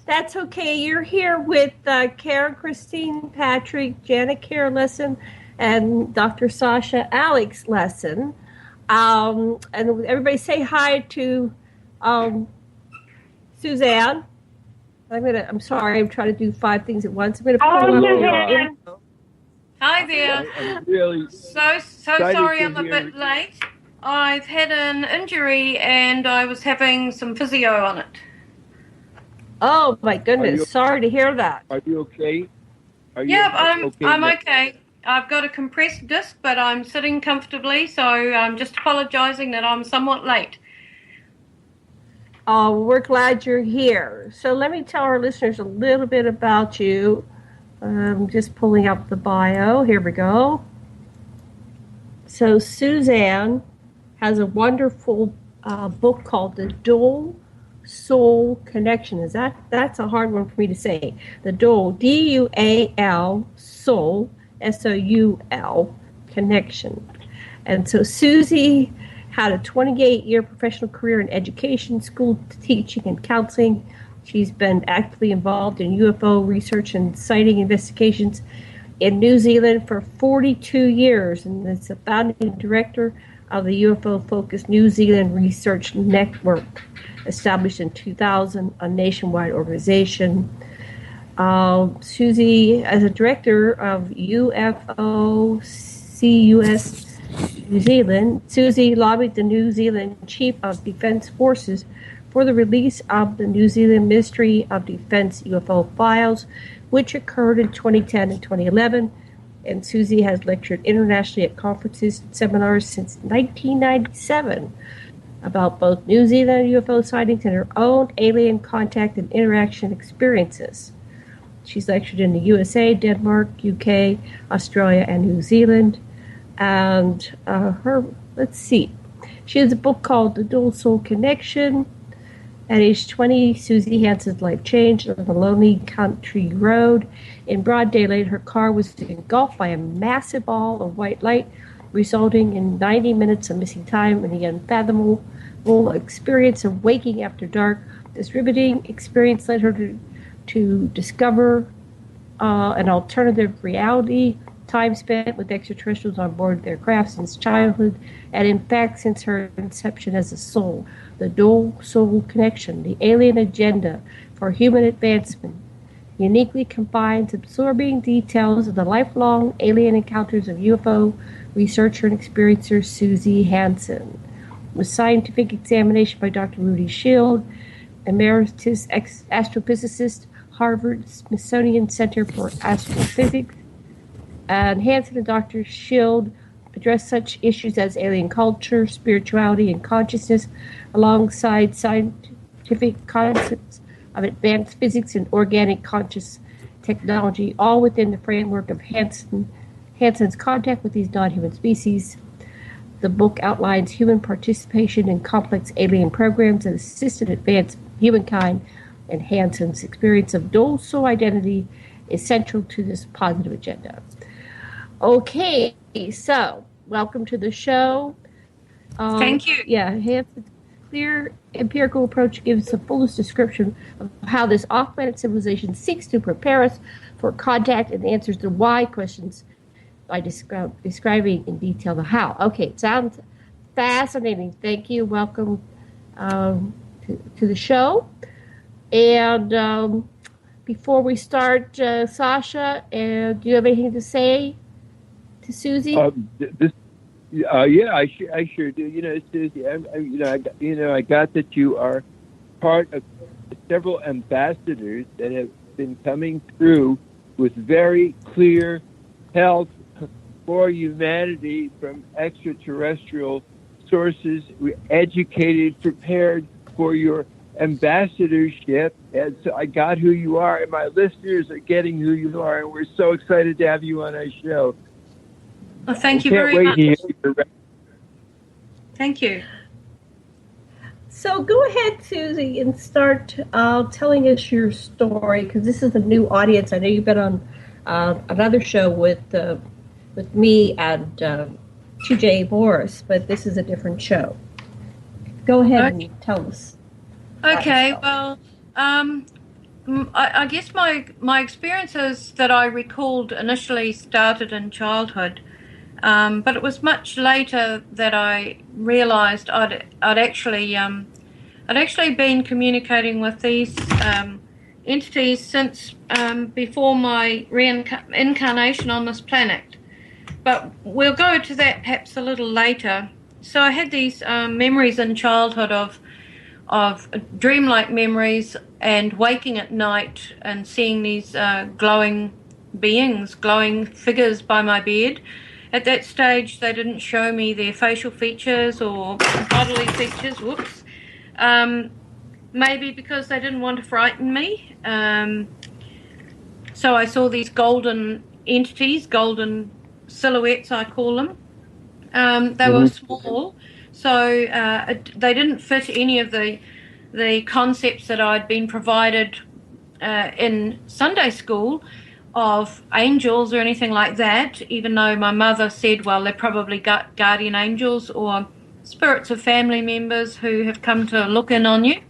that's okay. You're here with Karen, Chistine, Patrick, Janet Lesson, and Dr. Sasha Alex Lesson. And everybody say hi to Suzanne. I'm sorry, I'm trying to do 5 things at once. I'm going to pull up your info. Hi there. I'm really so sorry I'm a bit late. I've had an injury and I was having some physio on it. Oh my goodness! Sorry to hear that. Are you okay? I'm okay. I've got a compressed disc, but I'm sitting comfortably, so I'm just apologising that I'm somewhat late. We're glad you're here. So let me tell our listeners a little bit about you. I'm just pulling up the bio. Here we go. So Suzanne has a wonderful book called The Dual Soul Connection. That's a hard one for me to say. The Dual, D-U-A-L, Soul, S-O-U-L, Connection. And so Suzy had a 28-year professional career in education, school teaching, and counseling. She's been actively involved in UFO research and sighting investigations in New Zealand for 42 years, and is the founding director of the UFO-focused New Zealand Research Network, established in 2000, a nationwide organization. Suzy, as a director of UFOCUS New Zealand, Suzy lobbied the New Zealand Chief of Defence Forces for the release of the New Zealand Ministry of Defence UFO files, which occurred in 2010 and 2011. And Suzy has lectured internationally at conferences and seminars since 1997 about both New Zealand UFO sightings and her own alien contact and interaction experiences. She's lectured in the USA, Denmark, UK, Australia, and New Zealand. And she has a book called The Dual Soul Connection. At age 20, Suzy Hansen's life changed on a lonely country road. In broad daylight, her car was engulfed by a massive ball of white light, resulting in 90 minutes of missing time and the unfathomable experience of waking after dark. This riveting experience led her to discover an alternative reality, time spent with extraterrestrials on board their craft since childhood, and in fact since her inception as a soul. The dual soul connection, the alien agenda for human advancement, uniquely combines absorbing details of the lifelong alien encounters of UFO researcher and experiencer Suzy Hansen. With scientific examination by Dr. Rudy Schild, emeritus astrophysicist, Harvard Smithsonian Center for Astrophysics, and Hansen and Dr. Schild address such issues as alien culture, spirituality, and consciousness, alongside scientific concepts of advanced physics and organic conscious technology, all within the framework of Hansen's contact with these non-human species. The book outlines human participation in complex alien programs that assisted advance humankind, and Hansen's experience of dual soul identity is central to this positive agenda. Okay, so welcome to the show. Thank you. Yeah, Hansen's clear empirical approach gives the fullest description of how this off-planet civilization seeks to prepare us for contact and answers the why questions by describing in detail the how. Okay, sounds fascinating. Thank you. Welcome to the show. And before we start, Sasha, do you have anything to say to Suzy? Yeah, I sure do. Suzy, I got that you are part of several ambassadors that have been coming through with very clear health for humanity from extraterrestrial sources. We're educated, prepared for your ambassadorship, and so I got who you are, and my listeners are getting who you are, and we're so excited to have you on our show. Well, thank you very much. Thank you. So go ahead, Suzy, and start telling us your story, because this is a new audience. I know you've been on another show with me and TJ Morris, but this is a different show. Go ahead and tell us. Okay, well, I guess my experiences that I recalled initially started in childhood, but it was much later that I realised I'd actually been communicating with these entities since before my reincarnation on this planet. But we'll go to that perhaps a little later. So I had these memories in childhood of dreamlike memories and waking at night and seeing these glowing beings, glowing figures by my bed. At that stage, they didn't show me their facial features or bodily features. Whoops. Maybe because they didn't want to frighten me. So I saw these golden entities, golden silhouettes, I call them. They were small, so they didn't fit any of the concepts that I'd been provided in Sunday school of angels or anything like that, even though my mother said, well, they're probably guardian angels or spirits of family members who have come to look in on you.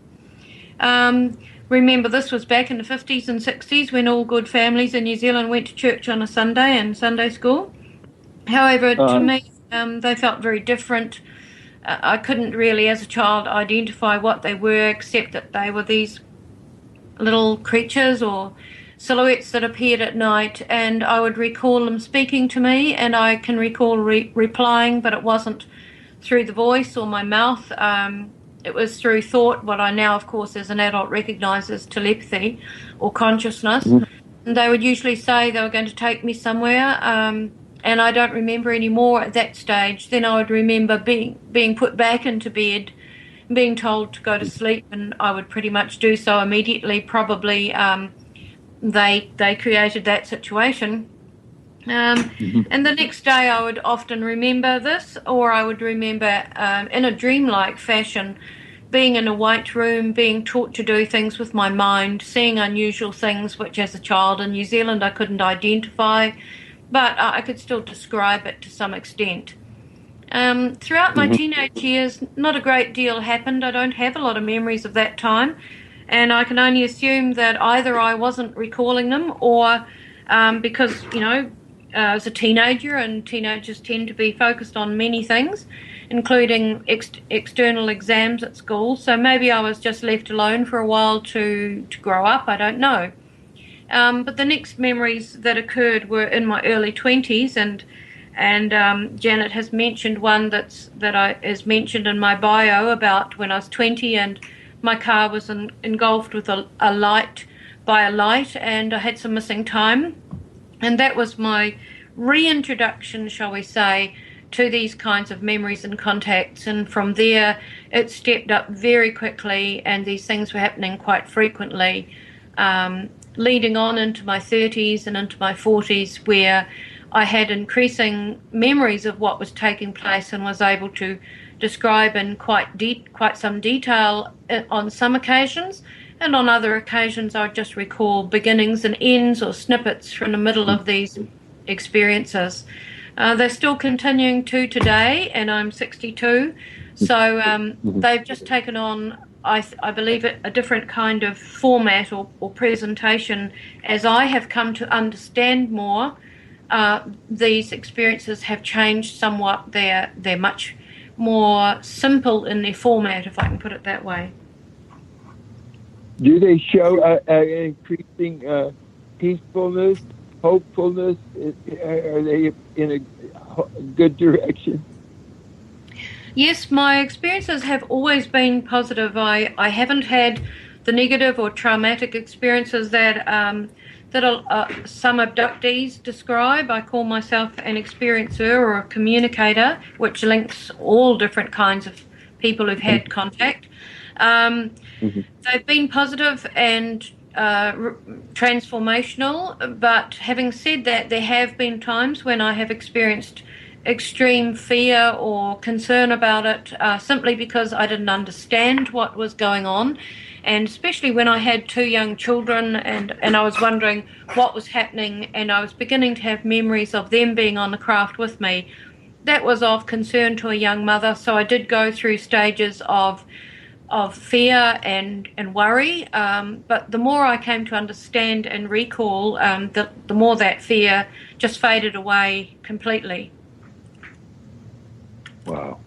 Remember, this was back in the 50s and 60s when all good families in New Zealand went to church on a Sunday and Sunday school. However, to me, they felt very different. I couldn't really, as a child, identify what they were, except that they were these little creatures or silhouettes that appeared at night, and I would recall them speaking to me, and I can recall replying, but it wasn't through the voice or my mouth. It was through thought, what I now, of course, as an adult recognise as telepathy or consciousness. And they would usually say they were going to take me somewhere, and I don't remember any more at that stage. Then I would remember being put back into bed, being told to go to sleep, and I would pretty much do so immediately. Probably they created that situation. And the next day I would often remember this, or I would remember in a dreamlike fashion being in a white room, being taught to do things with my mind, seeing unusual things which as a child in New Zealand I couldn't identify, but I could still describe it to some extent. Throughout my teenage years, not a great deal happened. I don't have a lot of memories of that time, and I can only assume that either I wasn't recalling them, or because, as a teenager, and teenagers tend to be focused on many things, including external exams at school, so maybe I was just left alone for a while to grow up, I don't know. But the next memories that occurred were in my early 20s, and Janet has mentioned one that is mentioned in my bio about when I was 20 and my car was engulfed with a light, and I had some missing time. And that was my reintroduction, shall we say, to these kinds of memories and contacts. And from there, it stepped up very quickly, and these things were happening quite frequently, leading on into my 30s and into my 40s, where I had increasing memories of what was taking place and was able to describe in quite some detail on some occasions. And on other occasions, I just recall beginnings and ends or snippets from the middle of these experiences. They're still continuing to today, and I'm 62. So they've just taken on, I believe, a different kind of format or presentation. As I have come to understand more, these experiences have changed somewhat. They're much more simple in their format, if I can put it that way. Do they show increasing peacefulness, hopefulness? Are they in a good direction? Yes, my experiences have always been positive. I haven't had the negative or traumatic experiences that some abductees describe. I call myself an experiencer or a communicator, which links all different kinds of people who've had contact. They've been positive and transformational, but having said that, there have been times when I have experienced extreme fear or concern about it, simply because I didn't understand what was going on, and especially when I had 2 young children, and I was wondering what was happening, and I was beginning to have memories of them being on the craft with me. That was of concern to a young mother, so I did go through stages of fear and worry, but the more I came to understand and recall, the more that fear just faded away completely. Wow.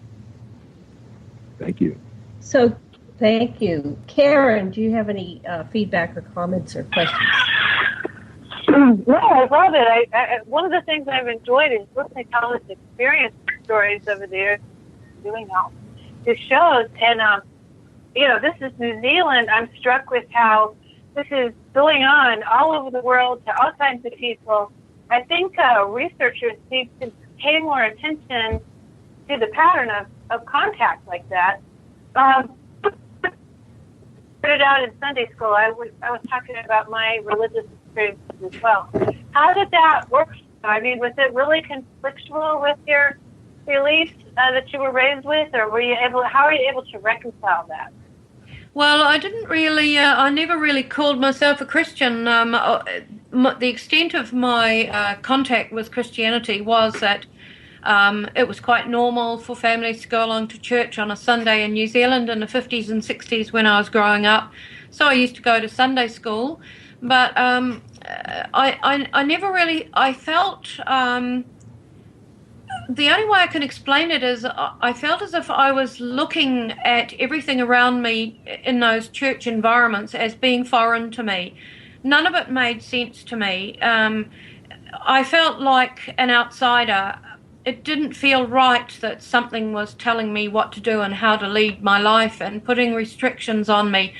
Thank you. So, thank you. Karen, do you have any feedback or comments or questions? No, I love it. I one of the things I've enjoyed is listening to all this experience stories over there, doing all the shows, and this is New Zealand. I'm struck with how this is going on all over the world to all kinds of people. I think researchers need to pay more attention to the pattern of contact like that. Started out in Sunday school. I was talking about my religious experiences as well. How did that work? I mean, was it really conflictual with your beliefs that you were raised with, or how are you able to reconcile that? Well, I didn't really, I never really called myself a Christian. The extent of my contact with Christianity was that it was quite normal for families to go along to church on a Sunday in New Zealand in the 50s and 60s when I was growing up. So I used to go to Sunday school, but I never really, I felt, the only way I can explain it is I felt as if I was looking at everything around me in those church environments as being foreign to me. none of it made sense to me. I felt like an outsider. It didn't feel right that something was telling me what to do and how to lead my life and putting restrictions on me.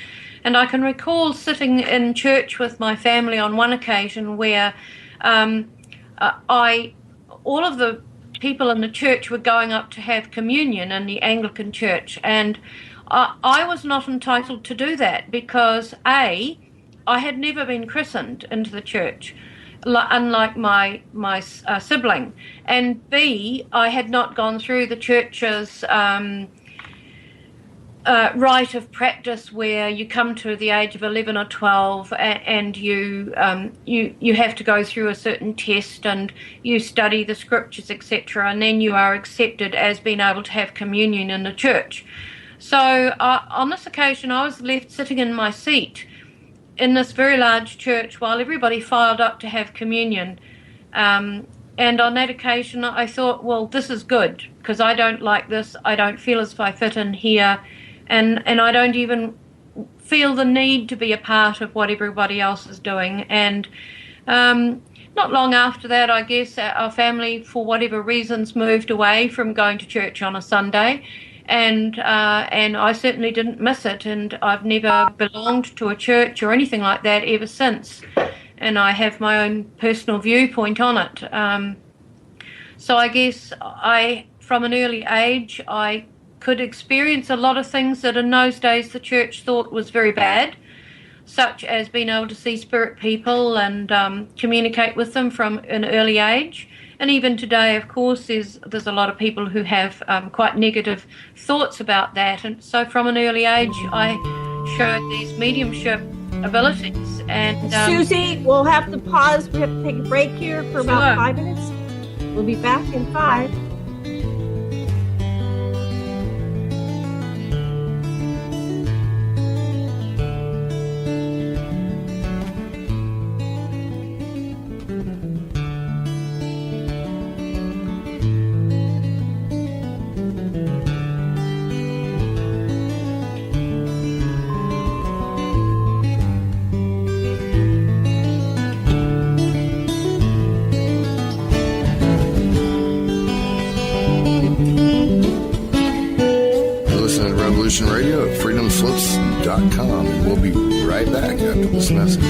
And I can recall sitting in church with my family on one occasion where all of the people in the church were going up to have communion in the Anglican church, and I was not entitled to do that because A, I had never been christened into the church, unlike my sibling, and B, I had not gone through the church's rite of practice where you come to the age of 11 or 12 and you have to go through a certain test and you study the scriptures, etc., and then you are accepted as being able to have communion in the church. So on this occasion I was left sitting in my seat in this very large church while everybody filed up to have communion. And on that occasion I thought, well, this is good because I don't like this. I don't feel as if I fit in here, and I don't even feel the need to be a part of what everybody else is doing. And not long after that, I guess, our family, for whatever reasons, moved away from going to church on a Sunday. And I certainly didn't miss it, and I've never belonged to a church or anything like that ever since, and I have my own personal viewpoint on it. So I guess from an early age, I could experience a lot of things that in those days the church thought was very bad, such as being able to see spirit people and communicate with them from an early age. And even today, of course, there's a lot of people who have quite negative thoughts about that. And so from an early age, I showed these mediumship abilities. And Suzy, we'll have to pause. We have to take a break here for about 5 minutes. We'll be back in 5. Radio at freedomslips.com, and we'll be right back after this message.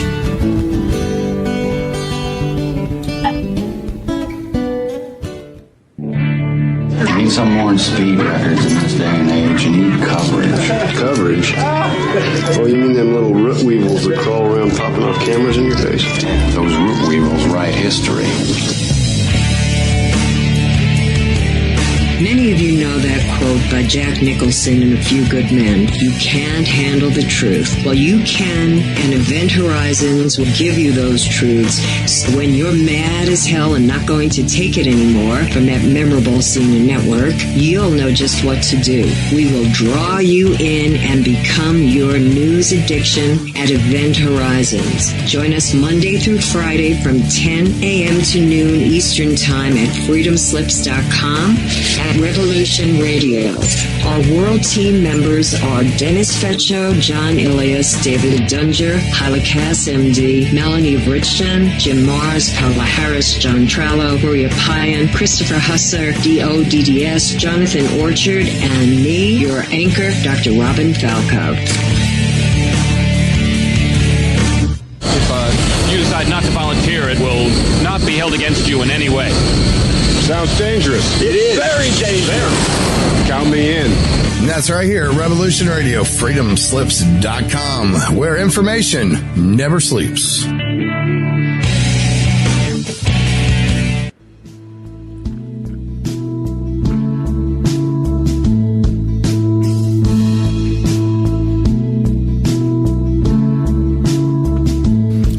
You need some more speed records in this day and age. You need coverage. Coverage? Oh, you mean them little root weevils that crawl around popping off cameras in your face? Those root weevils write history. Many of you know that quote by Jack Nicholson in A Few Good Men. You can't handle the truth. Well, you can, and Event Horizons will give you those truths. So when you're mad as hell and not going to take it anymore from that memorable senior network, you'll know just what to do. We will draw you in and become your news addiction at Event Horizons. Join us Monday through Friday from 10 a.m. to noon Eastern Time at freedomslips.com. Revolution Radio. Our world team members are Dennis Fetcho, John Ilias, David Dunger, Halakas MD, Melanie Bridgeton, Jim Mars, Paula Harris, John Trallo, Maria Payan, Christopher Husser, DODDS, Jonathan Orchard, and me, your anchor, Dr. Robin Falco. If you decide not to volunteer, it will not be held against you in any way. Sounds dangerous. It is. Very dangerous. Count me in. And that's right here at Revolution Radio, freedomslips.com, where information never sleeps.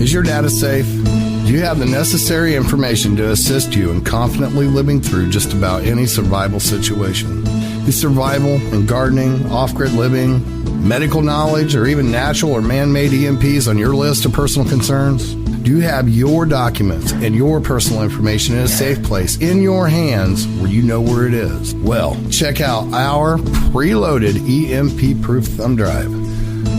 Is your data safe? Do you have the necessary information to assist you in confidently living through just about any survival situation? Is survival and gardening, off-grid living, medical knowledge, or even natural or man-made EMPs on your list of personal concerns? Do you have your documents and your personal information in a safe place in your hands where you know where it is? Well, check out our preloaded EMP-proof thumb drive.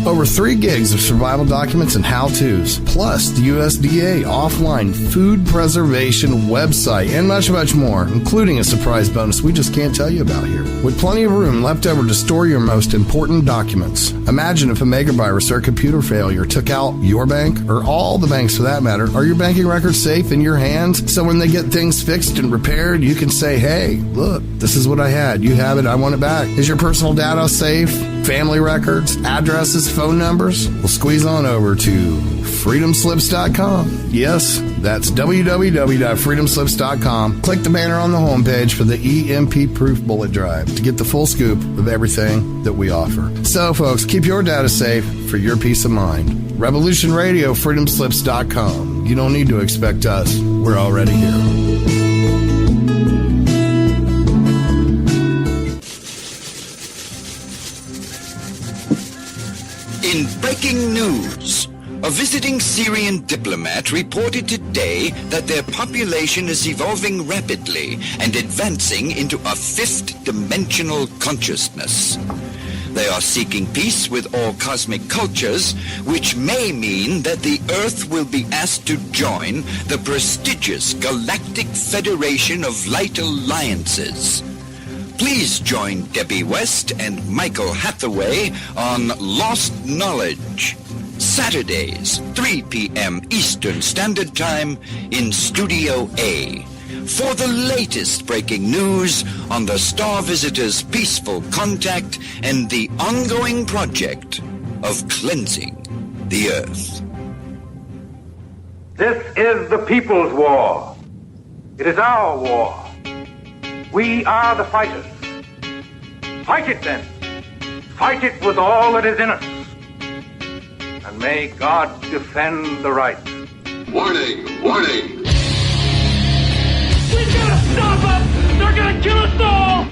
Over 3 gigs of survival documents and how-tos, plus the USDA offline food preservation website, and much, much more, including a surprise bonus we just can't tell you about here. With plenty of room left over to store your most important documents. Imagine if a megavirus or a computer failure took out your bank, or all the banks for that matter. Are your banking records safe in your hands? So when they get things fixed and repaired, you can say, hey, look, this is what I had. You have it. I want it back. Is your personal data safe? Family records, addresses, phone numbers? Well, squeeze on over to freedomslips.com. Yes, that's www.freedomslips.com. Click the banner on the homepage for the EMP-proof bullet drive to get the full scoop of everything that we offer. So, folks, keep your data safe for your peace of mind. Revolution Radio, freedomslips.com. You don't need to expect us. We're already here. In breaking news, a visiting Syrian diplomat reported today that their population is evolving rapidly and advancing into a 5th dimensional consciousness. They are seeking peace with all cosmic cultures, which may mean that the Earth will be asked to join the prestigious Galactic Federation of Light Alliances. Please join Debbie West and Michael Hathaway on Lost Knowledge, Saturdays, 3 p.m. Eastern Standard Time in Studio A, for the latest breaking news on the Star Visitors' peaceful contact and the ongoing project of cleansing the Earth. This is the people's war. It is our war. We are the fighters. Fight it then. Fight it with all that is in us. And may God defend the right. Warning! Warning! We've got to stop them! They're going to kill us all!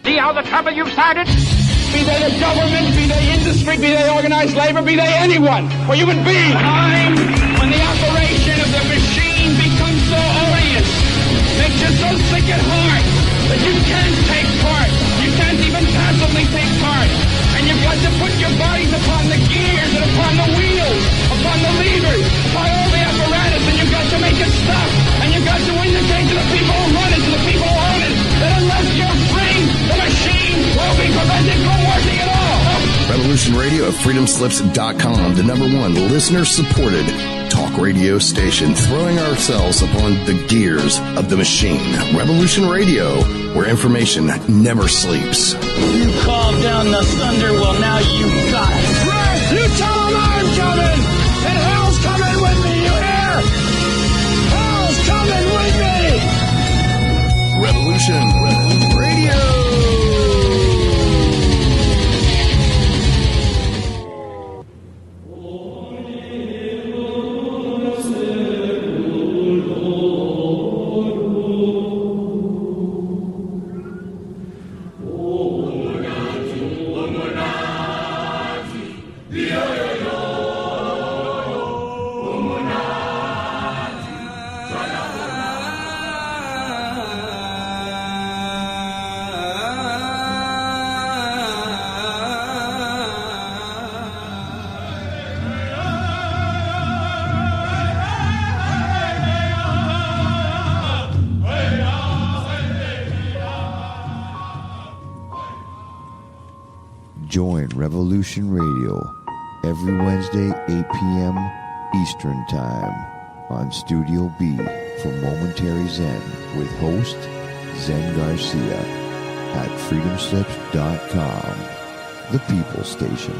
See how the trouble you've started? Be they the government, be they industry, be they organized labor, be they anyone, or human beings. Time when the operation of the machine becomes so odious, makes you so sick at heart that you can't take part. You can't even passively take part. And you've got to put your bodies upon the gears and upon the wheels, upon the levers, upon all the apparatus, and you've got to make it stop. And you've got to indicate to the people who run it, to the people who own it, that unless you're free, the machine will be prevented from working at all. Revolution Radio at freedomslips.com, the #1 listener-supported talk radio station, throwing ourselves upon the gears of the machine. Revolution Radio, where information never sleeps. You called down the thunder, well now you got it. Right! You tell them I'm coming! And hell's coming with me, you hear? Hell's coming with me! Revolution Radio! Join Revolution Radio every Wednesday, 8 p.m. Eastern Time on Studio B for Momentary Zen with host Zen Garcia at freedomslips.com, the People Station.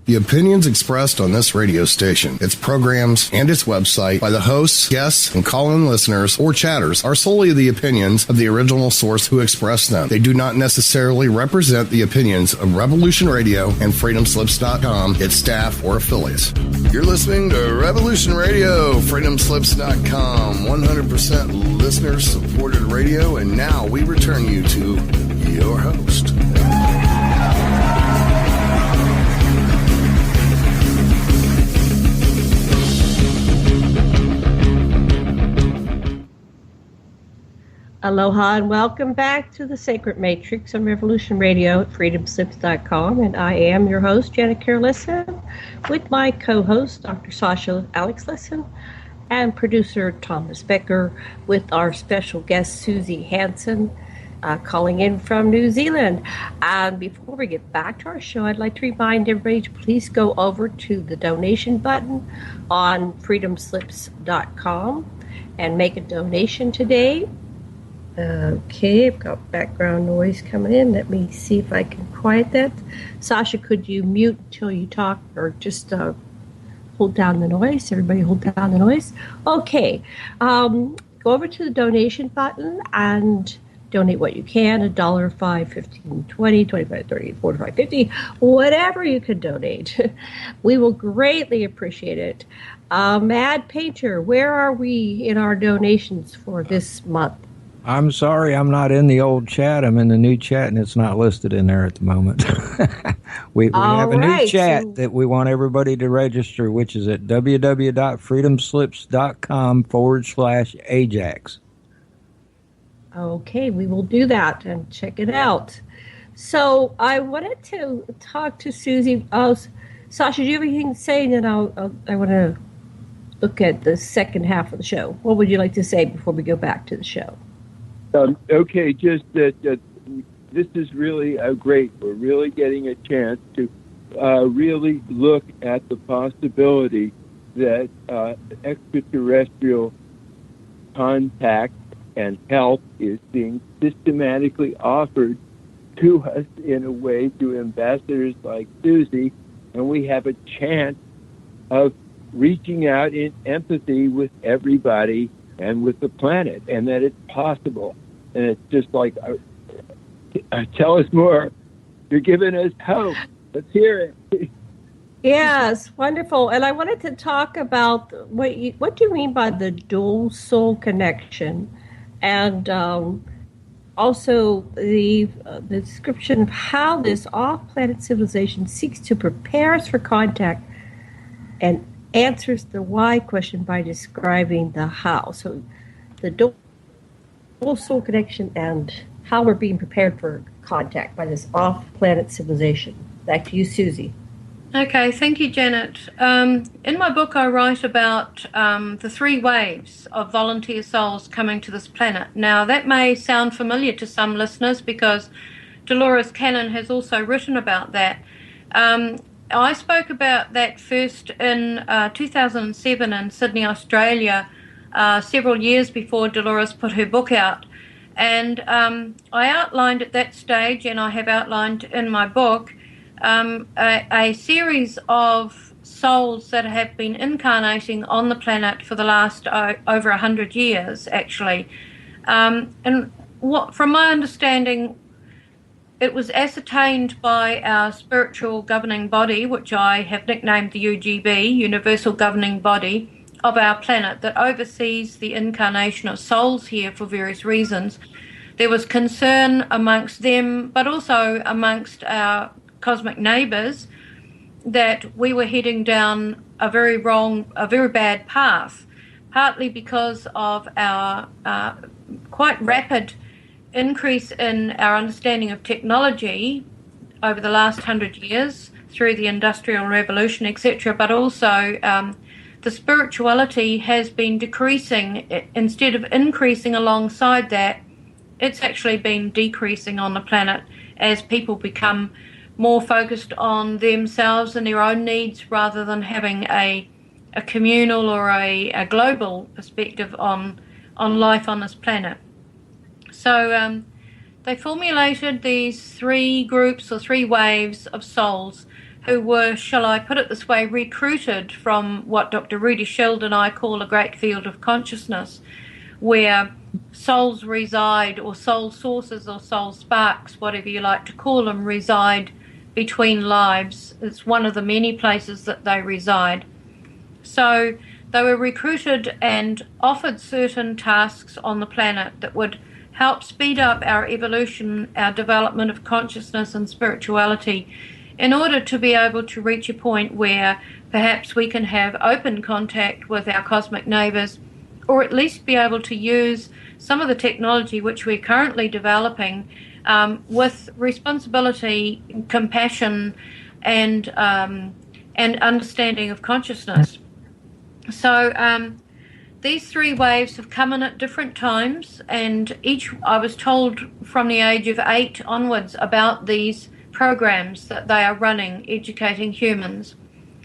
The opinions expressed on this radio station, its programs, and its website by the hosts, guests, and call-in listeners or chatters are solely the opinions of the original source who expressed them. They do not necessarily represent the opinions of Revolution Radio and freedomslips.com, its staff, or affiliates. You're listening to Revolution Radio, freedomslips.com, 100% listener-supported radio, and now we return you to your host. Aloha and welcome back to the Sacred Matrix on Revolution Radio at freedomslips.com. And I am your host, Janet Carolissa, with my co-host, Dr. Sasha Alex Lesson, and producer Thomas Becker, with our special guest, Suzy Hansen, calling in from New Zealand. And before we get back to our show, I'd like to remind everybody to please go over to the donation button on freedomslips.com and make a donation today. Okay, I've got background noise coming in. Let me see if I can quiet that. Sasha, could you mute until you talk, or just hold down the noise? Everybody hold down the noise. Okay, go over to the donation button and donate what you can, $1, $5, $15, $20, $25, $30, $45, $50, whatever you can donate. We will greatly appreciate it. Mad Painter, where are we in our donations for this month? I'm sorry, I'm not in the old chat. I'm in the new chat, and it's not listed in there at the moment. we have a new chat that we want everybody to register, which is at www.freedomslips.com/Ajax. Okay, we will do that and check it out. So I wanted to talk to Suzy. Sasha, do you have anything to say? And then I want to look at the second half of the show. What would you like to say before we go back to the show? Okay, just that this is really great. We're really getting a chance to really look at the possibility that extraterrestrial contact and help is being systematically offered to us in a way through ambassadors like Suzy, and we have a chance of reaching out in empathy with everybody and with the planet, and that it's possible. And it's just like, tell us more. You're giving us hope. Let's hear it. Yes, wonderful. And I wanted to talk about what do you mean by the dual soul connection, and also the description of how this off-planet civilization seeks to prepare us for contact and answers the why question by describing the how. So the dual soul connection and how we're being prepared for contact by this off-planet civilization. Back to you, Suzy. Okay, thank you, Janet. In my book, I write about the 3 waves of volunteer souls coming to this planet. Now, that may sound familiar to some listeners because Dolores Cannon has also written about that. I spoke about that first in 2007 in Sydney, Australia, several years before Dolores put her book out. And I outlined at that stage, and I have outlined in my book, a series of souls that have been incarnating on the planet for the last over 100 years, actually. And from my understanding, it was ascertained by our spiritual governing body, which I have nicknamed the UGB, Universal Governing Body of our planet, that oversees the incarnation of souls here for various reasons. There was concern amongst them, but also amongst our cosmic neighbors, that we were heading down a very bad path, partly because of our quite rapid increase in our understanding of technology over the last 100 years through the Industrial Revolution, etc., but also the spirituality has been decreasing. Instead of increasing alongside that, it's actually been decreasing on the planet as people become more focused on themselves and their own needs rather than having a communal or a global perspective on life on this planet. So they formulated these 3 groups or 3 waves of souls who were, shall I put it this way, recruited from what Dr. Rudy Schild and I call a great field of consciousness, where souls reside, or soul sources or soul sparks, whatever you like to call them, reside between lives. It's one of the many places that they reside. So they were recruited and offered certain tasks on the planet that would help speed up our evolution, our development of consciousness and spirituality, in order to be able to reach a point where perhaps we can have open contact with our cosmic neighbors, or at least be able to use some of the technology which we're currently developing with responsibility, compassion, and understanding of consciousness. So these 3 waves have come in at different times, and I was told from the age of 8 onwards about these programs that they are running, educating humans.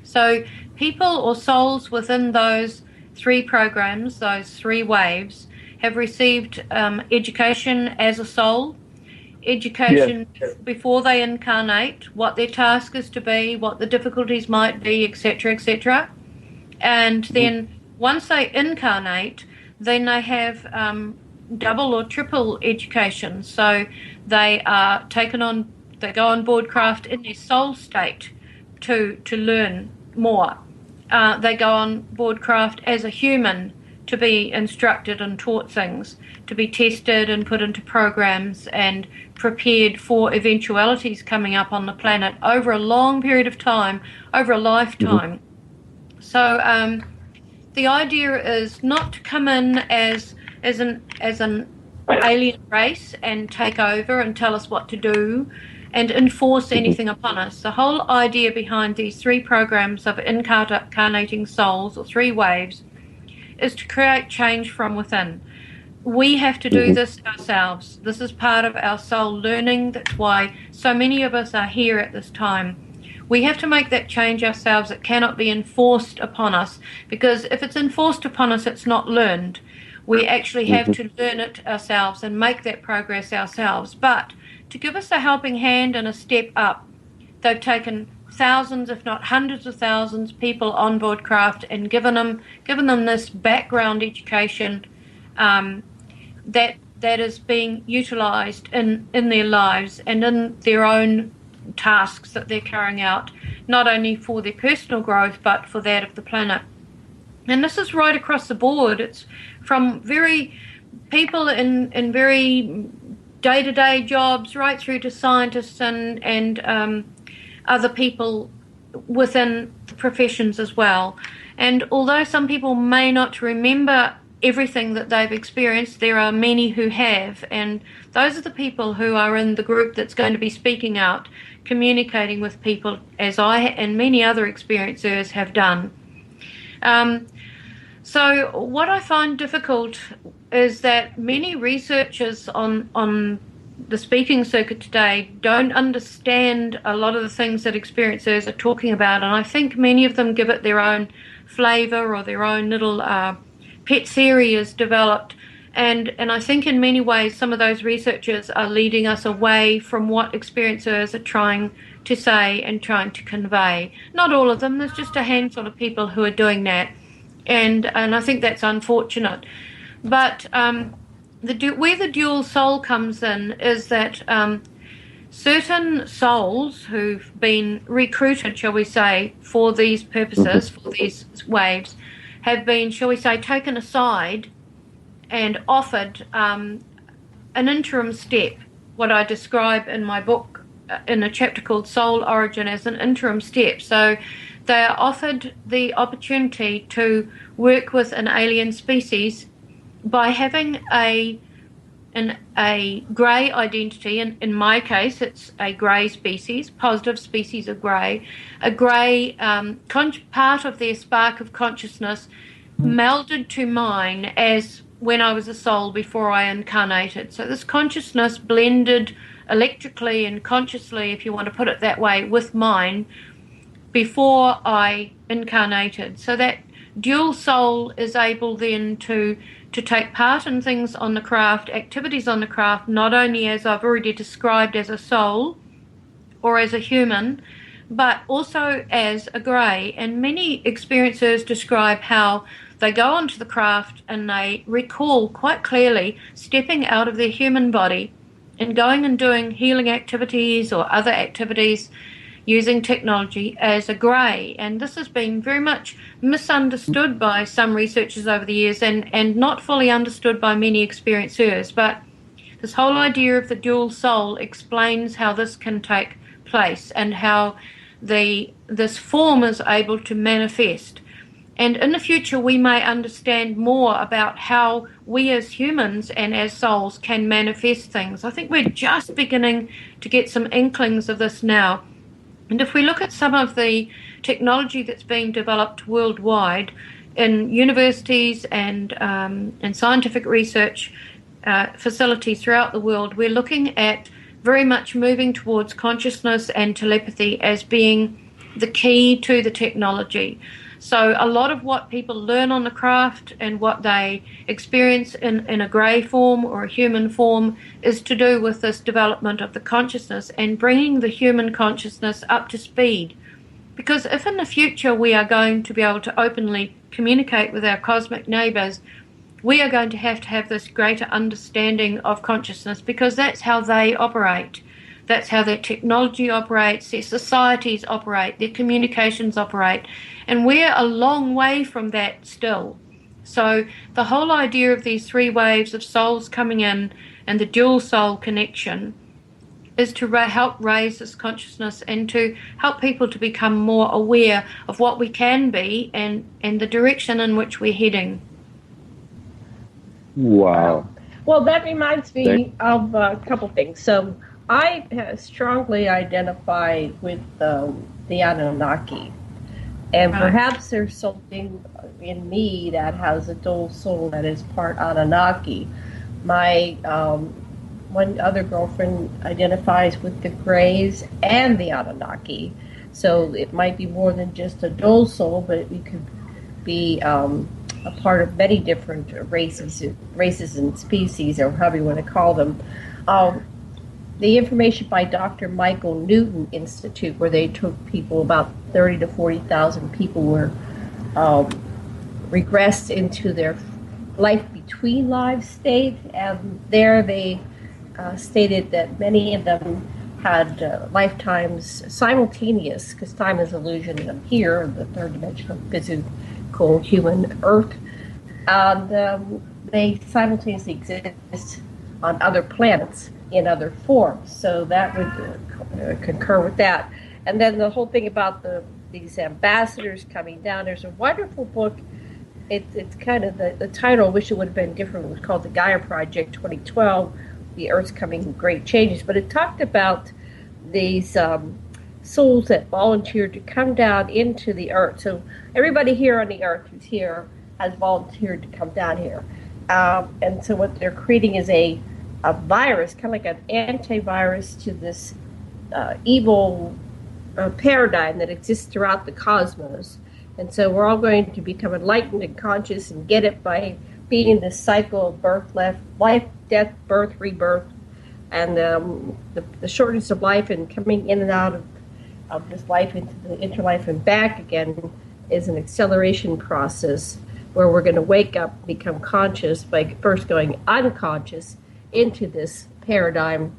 So people or souls within those 3 programs, those 3 waves, have received education as a soul, education before they incarnate, what their task is to be, what the difficulties might be, etc., etc. And then once they incarnate, then they have double or triple education. So they are they go on board craft in their soul state to learn more. They go on board craft as a human to be instructed and taught things, to be tested and put into programs and prepared for eventualities coming up on the planet over a long period of time, over a lifetime. So the idea is not to come in as an alien race and take over and tell us what to do and enforce anything upon us. The whole idea behind these 3 programs of incarnating souls, or 3 waves, is to create change from within. We have to do this ourselves. This is part of our soul learning. That's why so many of us are here at this time. We have to make that change ourselves. It cannot be enforced upon us, because if it's enforced upon us, it's not learned. We actually have to learn it ourselves and make that progress ourselves. But to give us a helping hand and a step up, they've taken thousands, if not hundreds of thousands, people on board craft and given them this background education that is being utilised in their lives and in their own tasks that they're carrying out, not only for their personal growth but for that of the planet. And this is right across the board. It's from people in very day-to-day jobs right through to scientists and other people within the professions as well. And although some people may not remember everything that they've experienced, there are many who have, and those are the people who are in the group that's going to be speaking out, communicating with people, as I and many other experiencers have done. So what I find difficult is that many researchers on the speaking circuit today don't understand a lot of the things that experiencers are talking about, and I think many of them give it their own flavour or their own little pet series developed, and I think in many ways some of those researchers are leading us away from what experiencers are trying to say and trying to convey. Not all of them, there's just a handful of people who are doing that, and I think that's unfortunate. But where the dual soul comes in is that certain souls who've been recruited, shall we say, for these purposes, for these waves, have been, shall we say, taken aside and offered an interim step, what I describe in my book in a chapter called Soul Origin as an interim step. So they are offered the opportunity to work with an alien species by having a grey identity. In my case, it's a grey species, positive species of grey, a grey part of their spark of consciousness melded to mine as when I was a soul before I incarnated. So this consciousness blended electrically and consciously, if you want to put it that way, with mine before I incarnated. So that dual soul is able then to take part in things on the craft, activities on the craft, not only as I've already described as a soul or as a human, but also as a grey. And many experiencers describe how they go onto the craft and they recall quite clearly stepping out of their human body and going and doing healing activities or other activities using technology as a grey. And this has been very much misunderstood by some researchers over the years and not fully understood by many experiencers. But this whole idea of the dual soul explains how this can take place and how this form is able to manifest. And in the future, we may understand more about how we as humans and as souls can manifest things. I think we're just beginning to get some inklings of this now. And if we look at some of the technology that's being developed worldwide in universities and scientific research facilities throughout the world, we're looking at very much moving towards consciousness and telepathy as being the key to the technology. So a lot of what people learn on the craft and what they experience in a grey form or a human form is to do with this development of the consciousness and bringing the human consciousness up to speed. Because if in the future we are going to be able to openly communicate with our cosmic neighbours, we are going to have this greater understanding of consciousness, because that's how they operate. That's how their technology operates, their societies operate, their communications operate. And we're a long way from that still. So the whole idea of these three waves of souls coming in and the dual soul connection is to help raise this consciousness and to help people to become more aware of what we can be and the direction in which we're heading. Wow. Well, that reminds me of a couple things. So I strongly identify with the Anunnaki. And perhaps there's something in me that has a dual soul that is part Anunnaki. My one other girlfriend identifies with the Greys and the Anunnaki. So it might be more than just a dual soul, but we could be a part of many different races and species, or however you want to call them. The information by Dr. Michael Newton Institute, where they took people, about 30 to 40,000 people were regressed into their life between lives state, and there they stated that many of them had lifetimes simultaneous, because time is illusion, and I'm here, the third dimensional physical human Earth, and they simultaneously exist on other planets in other forms. So that would concur with that. And then the whole thing about these ambassadors coming down. There's a wonderful book. It's kind of the title, I wish it would have been different. It was called The Gaia Project 2012, The Earth's Coming in Great Changes. But it talked about these souls that volunteered to come down into the Earth. So everybody here on the Earth who's here has volunteered to come down here. And so what they're creating is a virus, kind of like an antivirus to this evil paradigm that exists throughout the cosmos. And so we're all going to become enlightened and conscious and get it by being in this cycle of birth, life, death, birth, rebirth, and the shortness of life and coming in and out of this life into the interlife and back again is an acceleration process where we're going to wake up, become conscious by first going unconscious into this paradigm,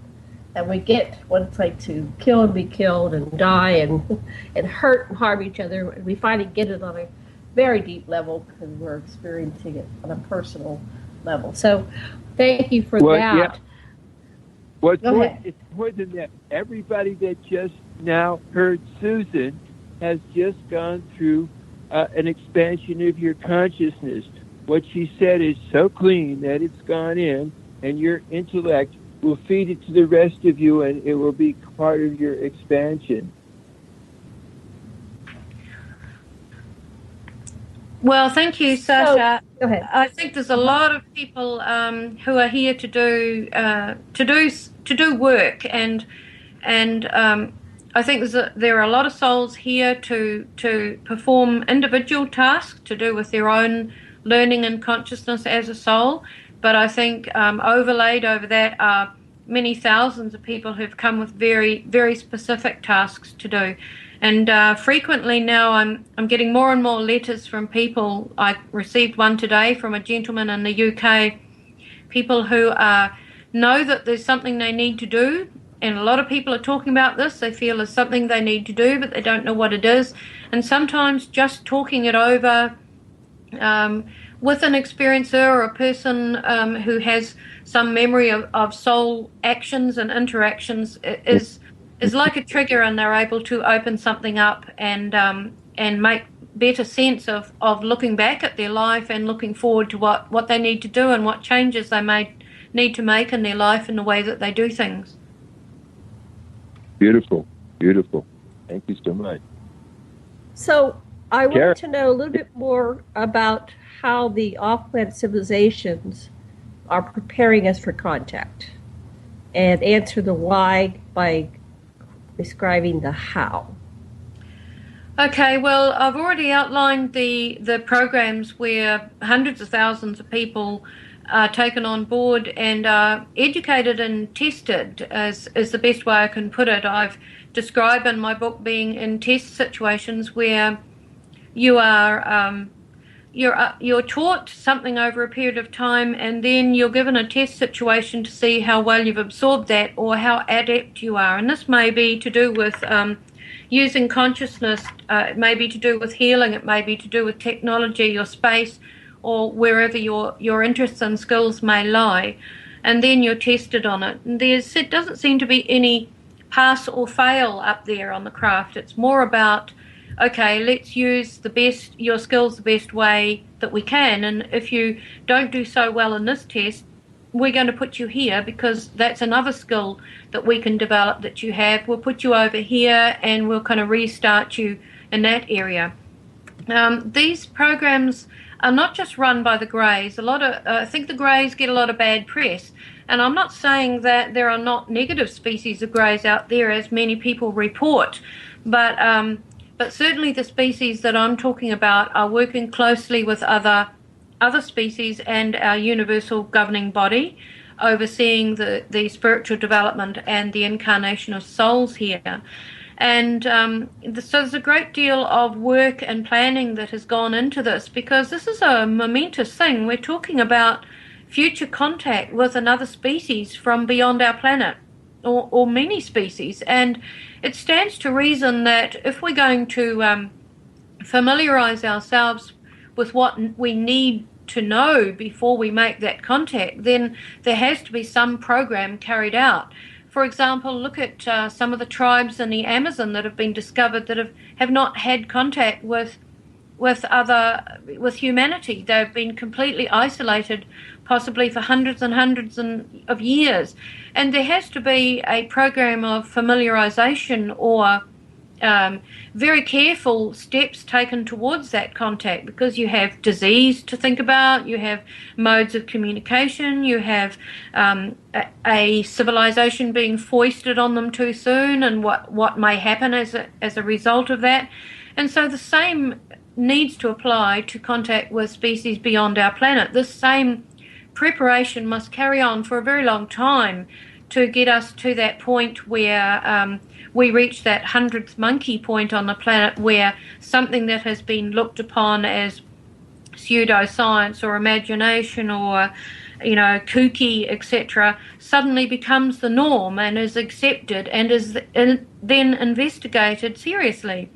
and we get what it's like to kill and be killed and die and hurt and harm each other. And we finally get it on a very deep level because we're experiencing it on a personal level. So thank you for that. Yeah. It's more than that. Everybody that just now heard Susan has just gone through an expansion of your consciousness. What she said is so clean that it's gone in, and your intellect will feed it to the rest of you, and it will be part of your expansion. Well, thank you, Sasha. Go ahead. I think there's a lot of people who are here to do work, and I think there are a lot of souls here to perform individual tasks to do with their own learning and consciousness as a soul. But I think overlaid over that are many thousands of people who've come with very, very specific tasks to do. And frequently now I'm getting more and more letters from people. I received one today from a gentleman in the UK, people who know that there's something they need to do. And a lot of people are talking about this. They feel there's something they need to do, but they don't know what it is. And sometimes just talking it over with an experiencer or a person who has some memory of soul actions and interactions is like a trigger, and they're able to open something up and make better sense of looking back at their life and looking forward to what they need to do and what changes they may need to make in their life and the way that they do things. Beautiful, beautiful. Thank you so much. So I want to know a little bit more about how the off-planet civilizations are preparing us for contact, and answer the why by describing the how. Okay, well, I've already outlined the programs where hundreds of thousands of people are taken on board and are educated and tested, is the best way I can put it. I've described in my book being in test situations where you are you're taught something over a period of time, and then you're given a test situation to see how well you've absorbed that or how adept you are. And this may be to do with using consciousness, it may be to do with healing, it may be to do with technology or space or wherever your interests and skills may lie. And then you're tested on it. And it doesn't seem to be any pass or fail up there on the craft. It's more about, okay, let's use your skills the best way that we can. And if you don't do so well in this test, we're going to put you here because that's another skill that we can develop that you have. We'll put you over here and we'll kind of restart you in that area. These programs are not just run by the Greys. I think the Greys get a lot of bad press. And I'm not saying that there are not negative species of Greys out there, as many people report, but certainly the species that I'm talking about are working closely with other species and our universal governing body, overseeing the spiritual development and the incarnation of souls here. And so there's a great deal of work and planning that has gone into this, because this is a momentous thing. We're talking about future contact with another species from beyond our planet, or many species. And it stands to reason that if we're going to familiarize ourselves with what we need to know before we make that contact, then there has to be some program carried out. For example, look at some of the tribes in the Amazon that have been discovered that have not had contact with humanity. They've been completely isolated, possibly for hundreds and hundreds of years. And there has to be a program of familiarization or very careful steps taken towards that contact, because you have disease to think about, you have modes of communication, you have a civilization being foisted on them too soon, and what may happen as a result of that. And so the same needs to apply to contact with species beyond our planet. This same preparation must carry on for a very long time to get us to that point where we reach that 100th monkey point on the planet, where something that has been looked upon as pseudoscience or imagination or, kooky, etc., suddenly becomes the norm and is accepted and is then investigated seriously.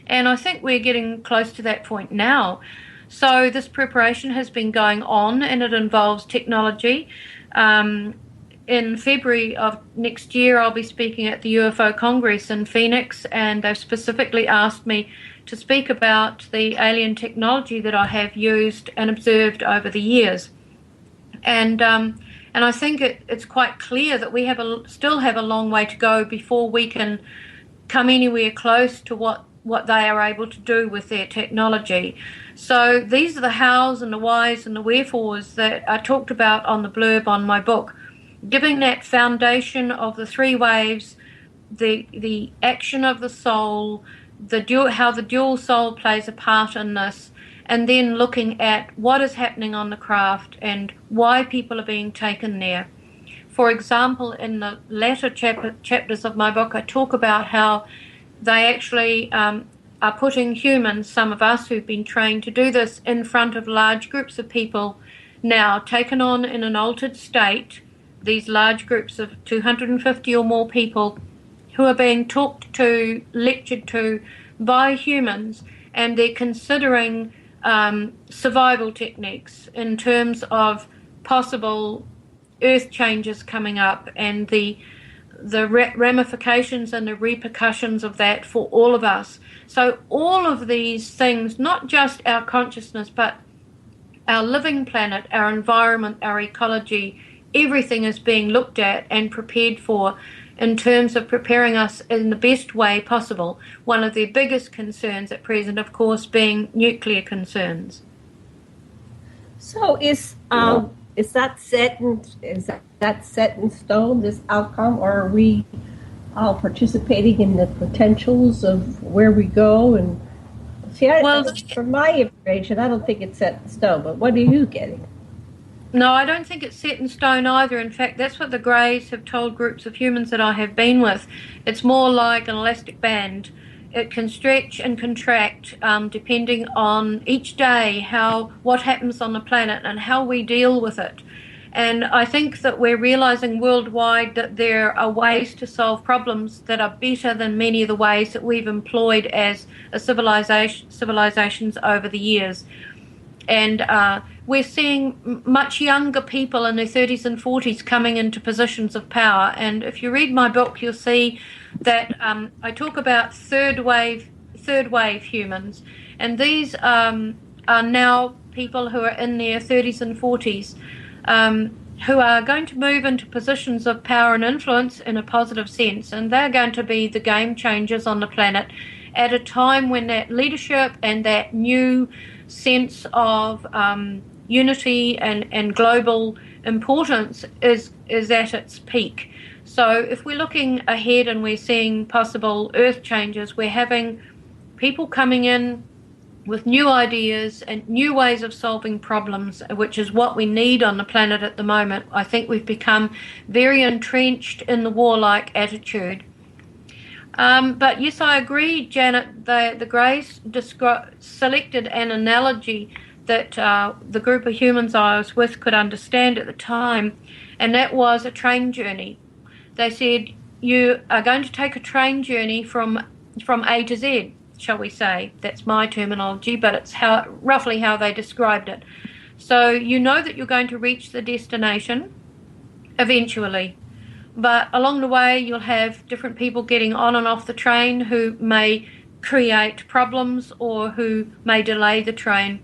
And I think we're getting close to that point now. So this preparation has been going on, and it involves technology. In February of next year, I'll be speaking at the UFO Congress in Phoenix, and they've specifically asked me to speak about the alien technology that I have used and observed over the years. And I think it's quite clear that we still have a long way to go before we can come anywhere close to what they are able to do with their technology. So these are the hows and the whys and the wherefores that I talked about on the blurb on my book, giving that foundation of the three waves, the action of the soul, how the dual soul plays a part in this, and then looking at what is happening on the craft and why people are being taken there. For example, in the latter chapters of my book, I talk about how they actually are putting humans, some of us who've been trained to do this, in front of large groups of people now, taken on in an altered state, these large groups of 250 or more people who are being talked to, lectured to by humans, and they're considering survival techniques in terms of possible earth changes coming up and the the ramifications and the repercussions of that for all of us. So all of these things, not just our consciousness, but our living planet, our environment, our ecology, everything is being looked at and prepared for in terms of preparing us in the best way possible. One of their biggest concerns at present, of course, being nuclear concerns. So is that set in stone, this outcome, or are we participating in the potentials of where we go? And see, from my information, I don't think it's set in stone. But what are you getting? No, I don't think it's set in stone either. In fact, that's what the Greys have told groups of humans that I have been with. It's more like an elastic band. It can stretch and contract depending on each day what happens on the planet and how we deal with it. And I think that we're realizing worldwide that there are ways to solve problems that are better than many of the ways that we've employed as a civilizations over the years. And we're seeing much younger people in their 30s and 40s coming into positions of power. And if you read my book, you'll see that I talk about third wave humans. And these are now people who are in their 30s and 40s who are going to move into positions of power and influence in a positive sense. And they're going to be the game changers on the planet at a time when that leadership and that new sense of unity and global importance is at its peak. So if we're looking ahead and we're seeing possible earth changes, we're having people coming in with new ideas and new ways of solving problems, which is what we need on the planet at the moment. I think we've become very entrenched in the warlike attitude. But yes, I agree, Janet. The Greys selected an analogy that the group of humans I was with could understand at the time, and that was a train journey. They said, you are going to take a train journey from A to Z, shall we say. That's my terminology, but it's roughly how they described it. So you know that you're going to reach the destination eventually. But along the way, you'll have different people getting on and off the train who may create problems or who may delay the train.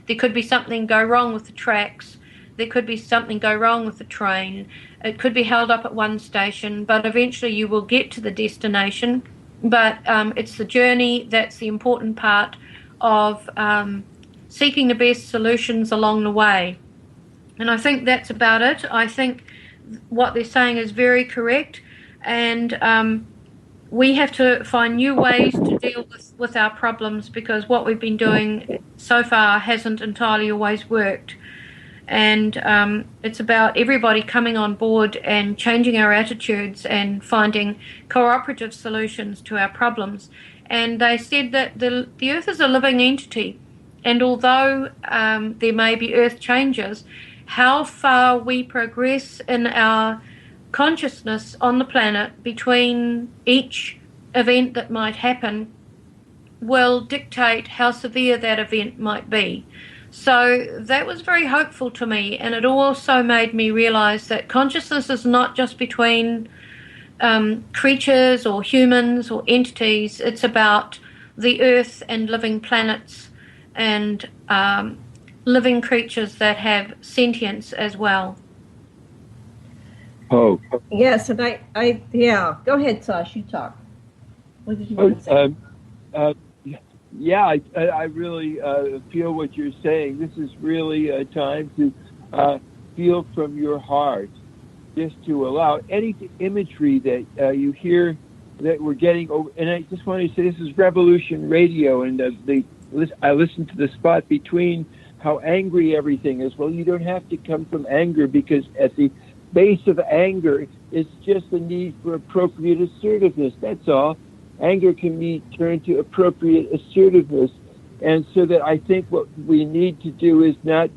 There could be something go wrong with the tracks. There could be something go wrong with the train. It could be held up at one station, but eventually you will get to the destination. But it's the journey that's the important part of seeking the best solutions along the way. And I think that's about it. I think what they're saying is very correct, and we have to find new ways to deal with our problems, because what we've been doing so far hasn't entirely always worked. And it's about everybody coming on board and changing our attitudes and finding cooperative solutions to our problems. And they said that the Earth is a living entity, and although there may be Earth changes, how far we progress in our consciousness on the planet between each event that might happen will dictate how severe that event might be. So that was very hopeful to me, and it also made me realize that consciousness is not just between creatures or humans or entities. It's about the Earth and living planets and living creatures that have sentience as well. Oh. Yes, and I go ahead, Sasha, you talk. What did you want to say? I really feel what you're saying. This is really a time to feel from your heart, just to allow any imagery that you hear that we're getting over. And I just want to say this is Revolution Radio, and I listen to the spot between how angry everything is. Well, you don't have to come from anger, because at the base of anger is just the need for appropriate assertiveness. That's all. Anger can be turned to appropriate assertiveness. And so that I think what we need to do is not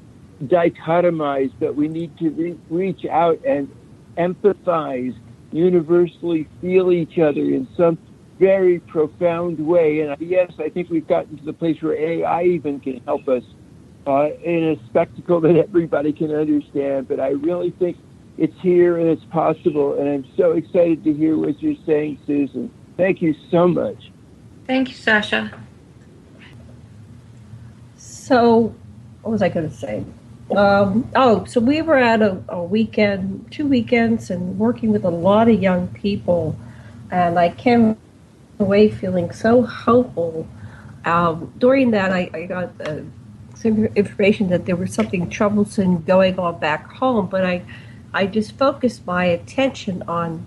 dichotomize, but we need to reach out and empathize, universally feel each other in some very profound way. And yes, I think we've gotten to the place where AI even can help us in a spectacle that everybody can understand. But I really think it's here and it's possible. And I'm so excited to hear what you're saying, Susan. Thank you so much. Thank you, Sasha. So, what was I going to say? So we were at a weekend, 2 weekends, and working with a lot of young people, and I came away feeling so hopeful. During that, I got some information that there was something troublesome going on back home, but I just focused my attention on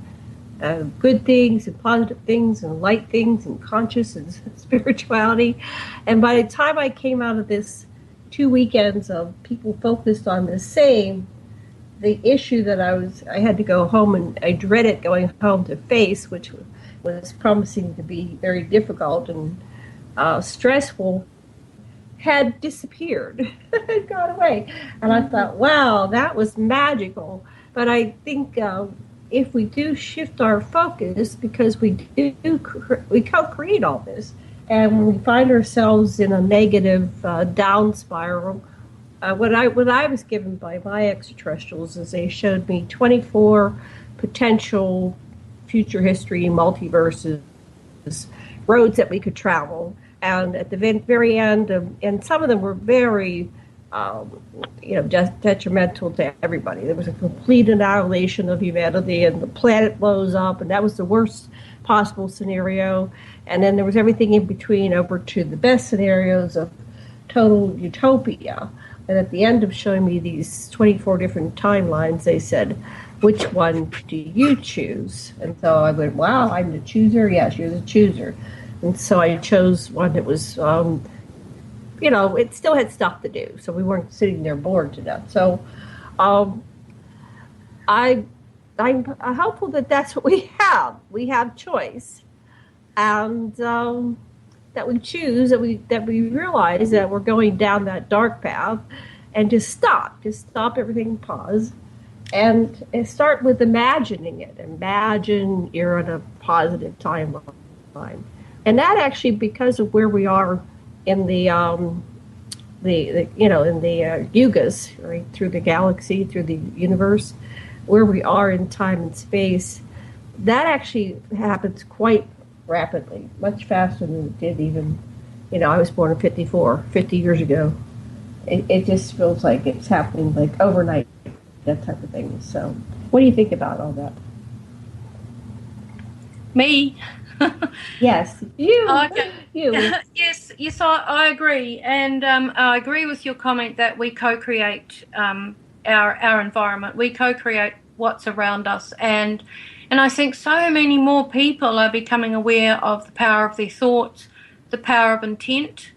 good things and positive things and light things and conscious and spirituality. And by the time I came out of this 2 weekends of people focused on the same, the issue that I had to go home, and I dreaded going home to face, which was promising to be very difficult and stressful, had disappeared. It got away. And I thought, wow, that was magical. But I think if we do shift our focus, because we co-create all this, and when we find ourselves in a negative down spiral, what I was given by my extraterrestrials is they showed me 24 potential future history multiverses, roads that we could travel. And at the very end, and some of them were very, just detrimental to everybody. There was a complete annihilation of humanity, and the planet blows up, and that was the worst possible scenario. And then there was everything in between over to the best scenarios of total utopia. And at the end of showing me these 24 different timelines, they said, which one do you choose? And so I went, wow, I'm the chooser? Yes, you're the chooser. And so I chose one that was, it still had stuff to do. So we weren't sitting there bored to death. So I'm hopeful that that's what we have. We have choice. And that we choose, that we realize that we're going down that dark path, and just stop everything, pause, and start with imagining it. Imagine you're in a positive timeline. And that actually, because of where we are in the yugas, right, through the galaxy, through the universe, where we are in time and space, that actually happens quite rapidly, much faster than it did even, I was born in 54, 50 years ago. It just feels like it's happening like overnight, that type of thing. So what do you think about all that? Me? Yes, you. Okay. You. Yes, I agree. And I agree with your comment that we co-create our environment. We co-create what's around us. And I think so many more people are becoming aware of the power of their thoughts, the power of intent.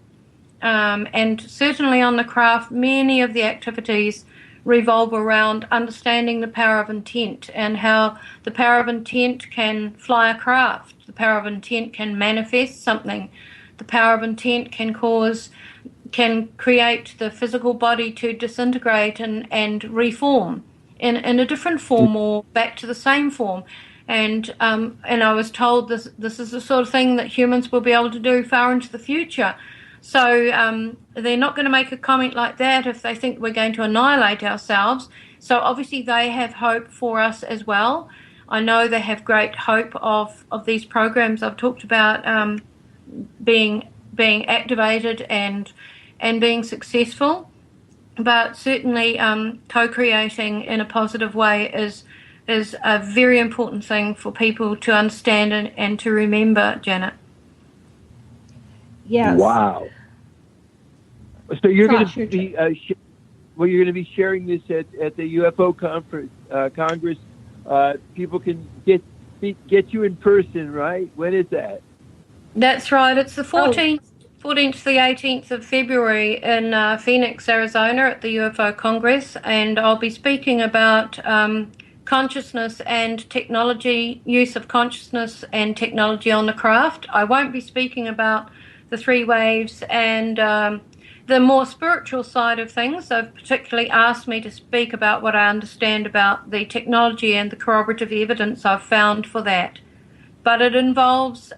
And certainly on the craft, many of the activities revolve around understanding the power of intent and how the power of intent can fly a craft. The power of intent can manifest something. The power of intent can create the physical body to disintegrate and reform in a different form or back to the same form. And I was told this is the sort of thing that humans will be able to do far into the future. So they're not going to make a comment like that if they think we're going to annihilate ourselves. So obviously they have hope for us as well. I know they have great hope of these programs I've talked about being activated and being successful. But certainly co-creating in a positive way is a very important thing for people to understand and to remember, Janet. Yes. Wow. So you're going to be you're going to be sharing this at the UFO Congress. People can get you in person, right? When is that? That's right. It's the 14th to the 18th of February in Phoenix, Arizona, at the UFO Congress, and I'll be speaking about consciousness and technology, use of consciousness and technology on the craft. I won't be speaking about the three waves and the more spiritual side of things. They've particularly asked me to speak about what I understand about the technology and the corroborative evidence I've found for that. But it involves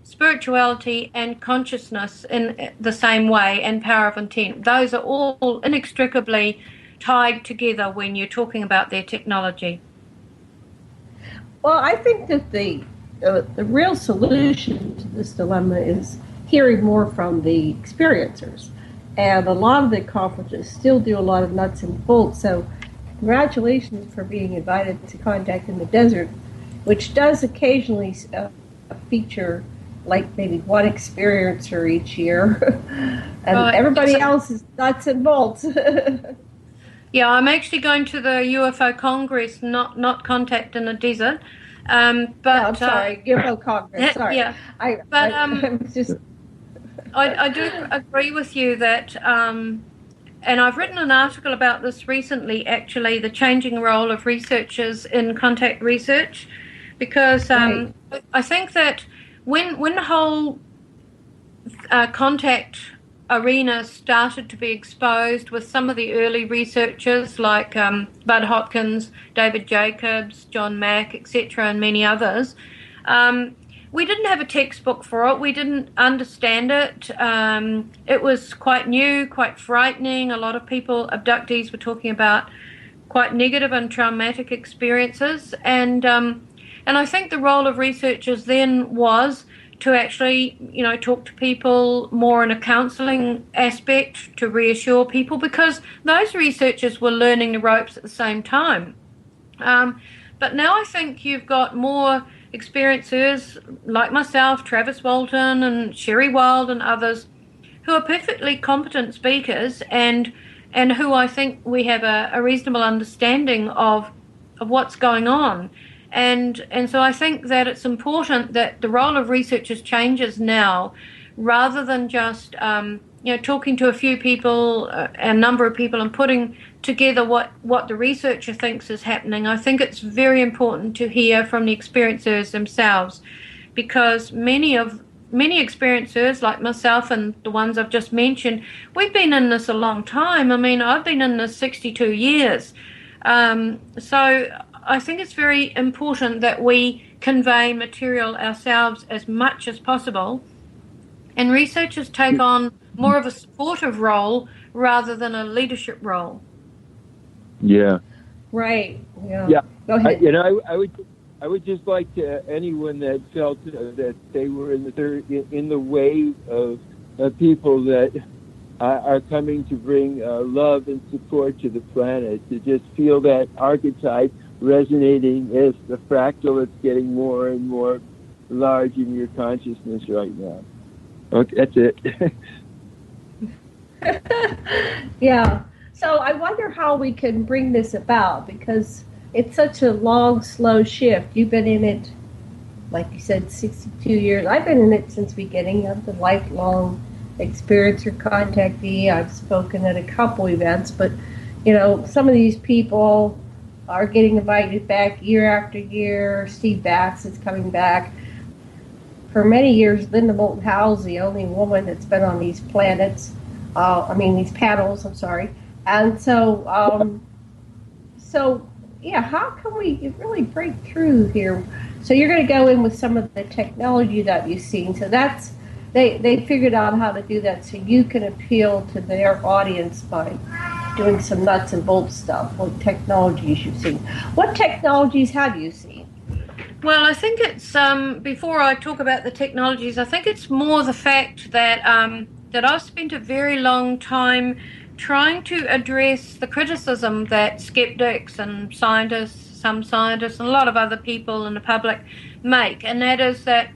spirituality and consciousness in the same way, and power of intent. Those are all inextricably tied together when you're talking about their technology? Well, I think that the real solution to this dilemma is hearing more from the experiencers. And a lot of the conferences still do a lot of nuts and bolts. So congratulations for being invited to Contact in the Desert, which does occasionally feature like maybe one experiencer each year. And everybody else is nuts and bolts. Yeah, I'm actually going to the UFO Congress, not Contact in the Desert. But no, I'm sorry, UFO Congress. Sorry. Yeah, I do agree with you that, and I've written an article about this recently, actually, the changing role of researchers in contact research, because I think that when the whole contact arena started to be exposed with some of the early researchers like Bud Hopkins, David Jacobs, John Mack, etc., and many others, we didn't have a textbook for it. We didn't understand it. It was quite new, quite frightening. A lot of people, abductees, were talking about quite negative and traumatic experiences. And I think the role of researchers then was to actually, talk to people more in a counselling aspect, to reassure people, because those researchers were learning the ropes at the same time. But now I think you've got more experiencers like myself, Travis Walton and Sherry Wild and others, who are perfectly competent speakers and who I think we have a reasonable understanding of what's going on. And so I think that it's important that the role of researchers changes now, rather than just talking to a few people, a number of people, and putting together what the researcher thinks is happening. I think it's very important to hear from the experiencers themselves, because many experiencers like myself and the ones I've just mentioned, we've been in this a long time. I mean, I've been in this 62 years. So I think it's very important that we convey material ourselves as much as possible, and researchers take on more of a supportive role rather than a leadership role. Yeah. Right. Yeah. Yeah. Go ahead. I would just like to anyone that felt that they were in the wave of people that are coming to bring love and support to the planet, to just feel that archetype resonating as the fractal that's getting more and more large in your consciousness right now. Okay, that's it. Yeah. So I wonder how we can bring this about, because it's such a long, slow shift. You've been in it, like you said, 62 years. I've been in it since the beginning. I'm the lifelong experiencer contactee. I've spoken at a couple events, but, some of these people are getting invited back year after year. Steve Batts is coming back. For many years, Linda Moulton Howe's the only woman that's been on these these panels, I'm sorry. And so, how can we really break through here? So you're going to go in with some of the technology that you've seen. So that's, they figured out how to do that so you can appeal to their audience by doing some nuts and bolts stuff, what technologies you've seen. What technologies have you seen? Well, I think it's, before I talk about the technologies, I think it's more the fact that that I've spent a very long time trying to address the criticism that skeptics and some scientists, and a lot of other people in the public make, and that is that,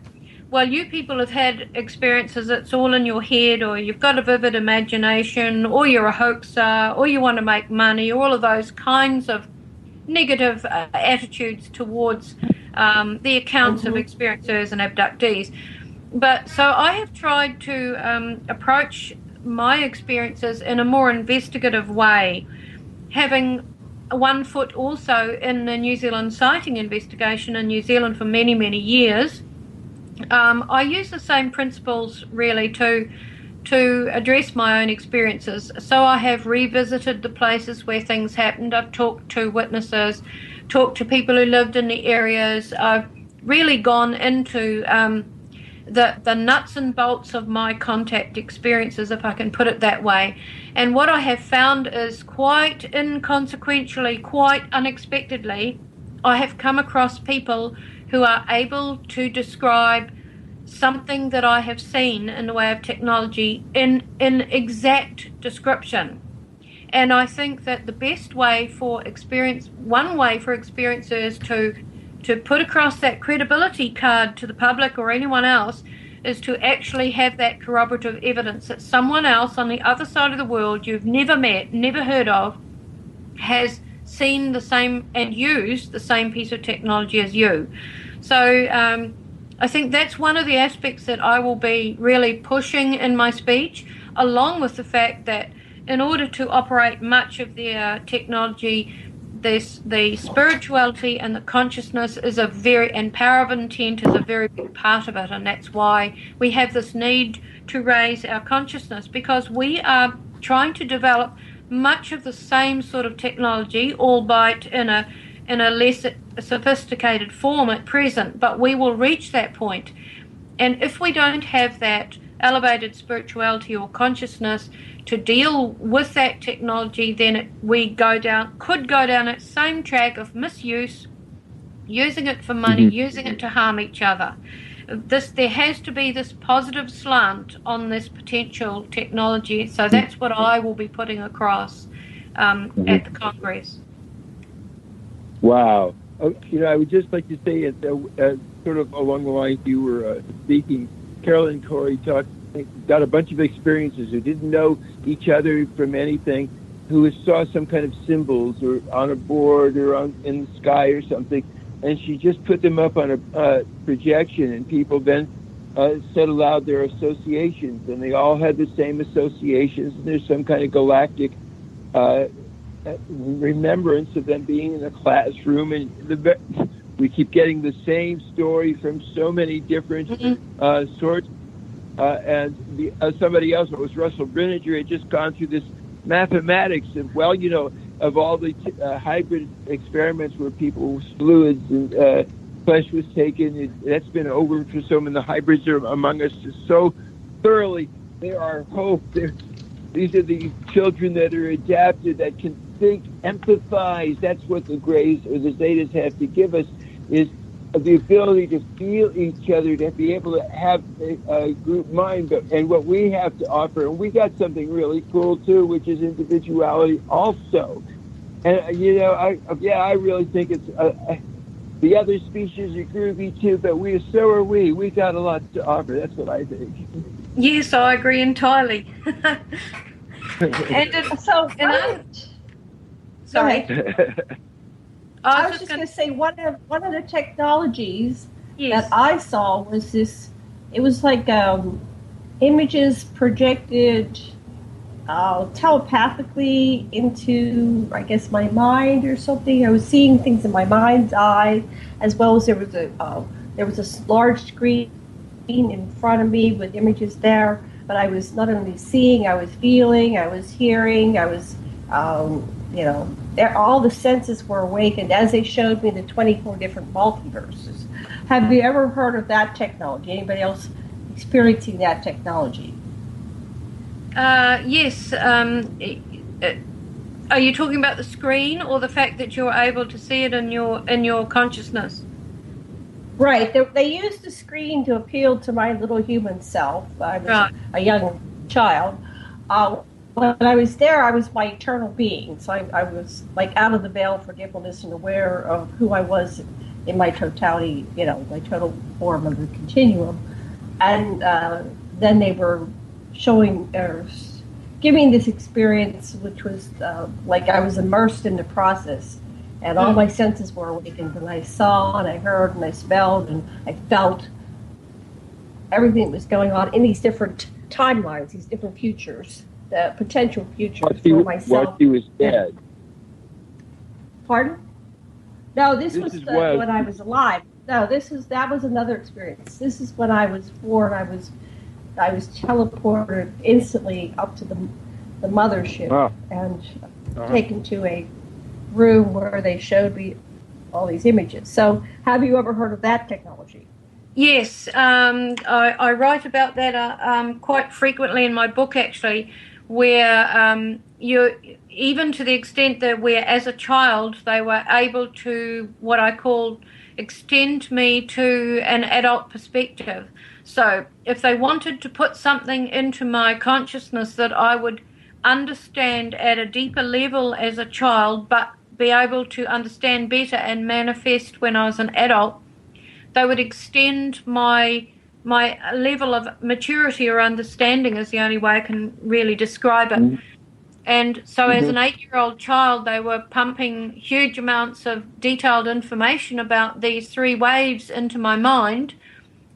well, you people have had experiences, it's all in your head, or you've got a vivid imagination, or you're a hoaxer, or you want to make money, all of those kinds of negative attitudes towards the accounts of experiencers and abductees. But so I have tried to approach my experiences in a more investigative way, having one foot also in the New Zealand sighting investigation in New Zealand for many, many years. I use the same principles really to address my own experiences. So I have revisited the places where things happened. I've talked to witnesses, talked to people who lived in the areas. I've really gone into the nuts and bolts of my contact experiences, if I can put it that way. And what I have found is, quite inconsequentially, quite unexpectedly, I have come across people who are able to describe something that I have seen in the way of technology in exact description. And I think that the best way for one way for experiencers to put across that credibility card to the public or anyone else is to actually have that corroborative evidence that someone else on the other side of the world you've never met, never heard of, has seen the same and used the same piece of technology as you. So I think that's one of the aspects that I will be really pushing in my speech, along with the fact that in order to operate much of their technology, the spirituality and the consciousness is and power of intent is a very big part of it, and that's why we have this need to raise our consciousness, because we are trying to develop much of the same sort of technology, albeit in a less sophisticated form at present, but we will reach that point. And if we don't have that elevated spirituality or consciousness to deal with that technology, then we could go down that same track of misuse, using it for money, using it to harm each other. There has to be this positive slant on this potential technology, so that's what I will be putting across at the Congress. Wow. I would just like to say, sort of along the lines you were speaking, Carolyn and Corey got a bunch of experiences who didn't know each other from anything, who saw some kind of symbols or on a board or in the sky or something, and she just put them up on a projection, and people then said aloud their associations, and they all had the same associations, and there's some kind of galactic remembrance of them being in a classroom, and we keep getting the same story from so many different sources. And somebody else, it was Russell Brininger, had just gone through this mathematics of, of all the hybrid experiments where people's fluids and flesh was taken. That's been over for some, and the hybrids are among us so thoroughly. They are hope. These are the children that are adapted, that can think, empathize. That's what the Greys or the Zetas have to give us, is the ability to feel each other, to be able to have a group mind. And what we have to offer, and we got something really cool too, which is individuality also. And I really think it's the other species are groovy too, but so are we. We got a lot to offer. That's what I think. Yes, I agree entirely. Sorry. I was just going to say one of the technologies that I saw was this. It was like images projected telepathically into, I guess, my mind or something. I was seeing things in my mind's eye, as well as there was a large screen in front of me with images there. But I was not only seeing, I was feeling, I was hearing, I was, all the senses were awakened as they showed me the 24 different multiverses. Have you ever heard of that technology? Anybody else experiencing that technology? Yes. Are you talking about the screen, or the fact that you're able to see it in your consciousness? Right. They used the screen to appeal to my little human self. I was a young child. When I was there, I was my eternal being. So I was like out of the veil of forgetfulness and aware of who I was in my totality, my total form of the continuum. And then they were showing or giving this experience, which was like I was immersed in the process. And all my senses were awakened, and I saw, and I heard, and I smelled, and I felt everything that was going on in these different timelines, these different futures, the potential futures for myself. While she was dead. Pardon? No, this was when I was alive. No, that was another experience. This is when I was born. I was teleported instantly up to the mothership and taken to a room where they showed me all these images. So have you ever heard of that technology? Yes, I write about that quite frequently in my book, actually, where even to the extent that where as a child they were able to, what I call, extend me to an adult perspective. So if they wanted to put something into my consciousness that I would understand at a deeper level as a child, but be able to understand better and manifest when I was an adult, they would extend my level of maturity or understanding, is the only way I can really describe it. Mm-hmm. And so as an 8-year-old child, they were pumping huge amounts of detailed information about these 3 waves into my mind,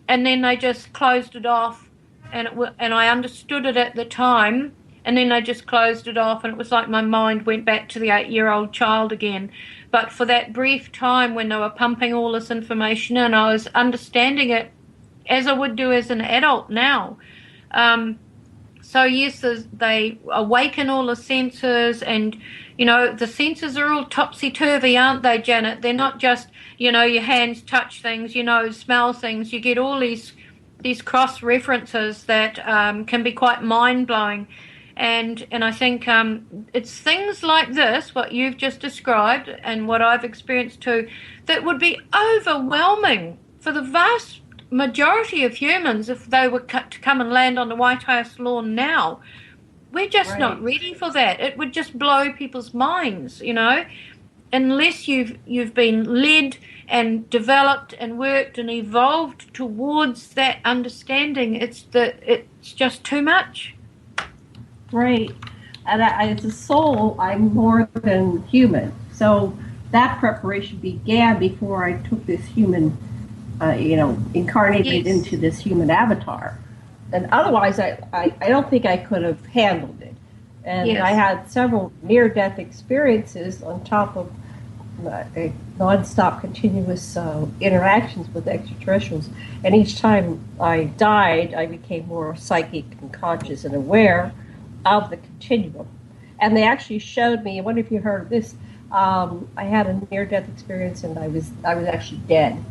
and then they just closed it off, and I understood it at the time, and then they just closed it off, and it was like my mind went back to the 8-year-old child again. But for that brief time when they were pumping all this information in, I was understanding it as I would do as an adult now. So yes, they awaken all the senses, and, the senses are all topsy-turvy, aren't they, Janet? They're not just, your hands touch things, smell things. You get all these cross-references that can be quite mind-blowing. And I think it's things like this, what you've just described and what I've experienced too, that would be overwhelming for the vast majority of humans if they were to come and land on the White House lawn now. We're just not ready for that. It would just blow people's minds, unless you've been led and developed and worked and evolved towards that understanding. It's just too much. Right. And as a soul, I'm more than human. So that preparation began before I took this human, incarnated into this human avatar. And otherwise, I don't think I could have handled it. And I had several near-death experiences on top of non-stop continuous interactions with extraterrestrials. And each time I died, I became more psychic and conscious and aware of the continuum. And they actually showed me, I wonder if you heard of this, I had a near-death experience and I was actually dead.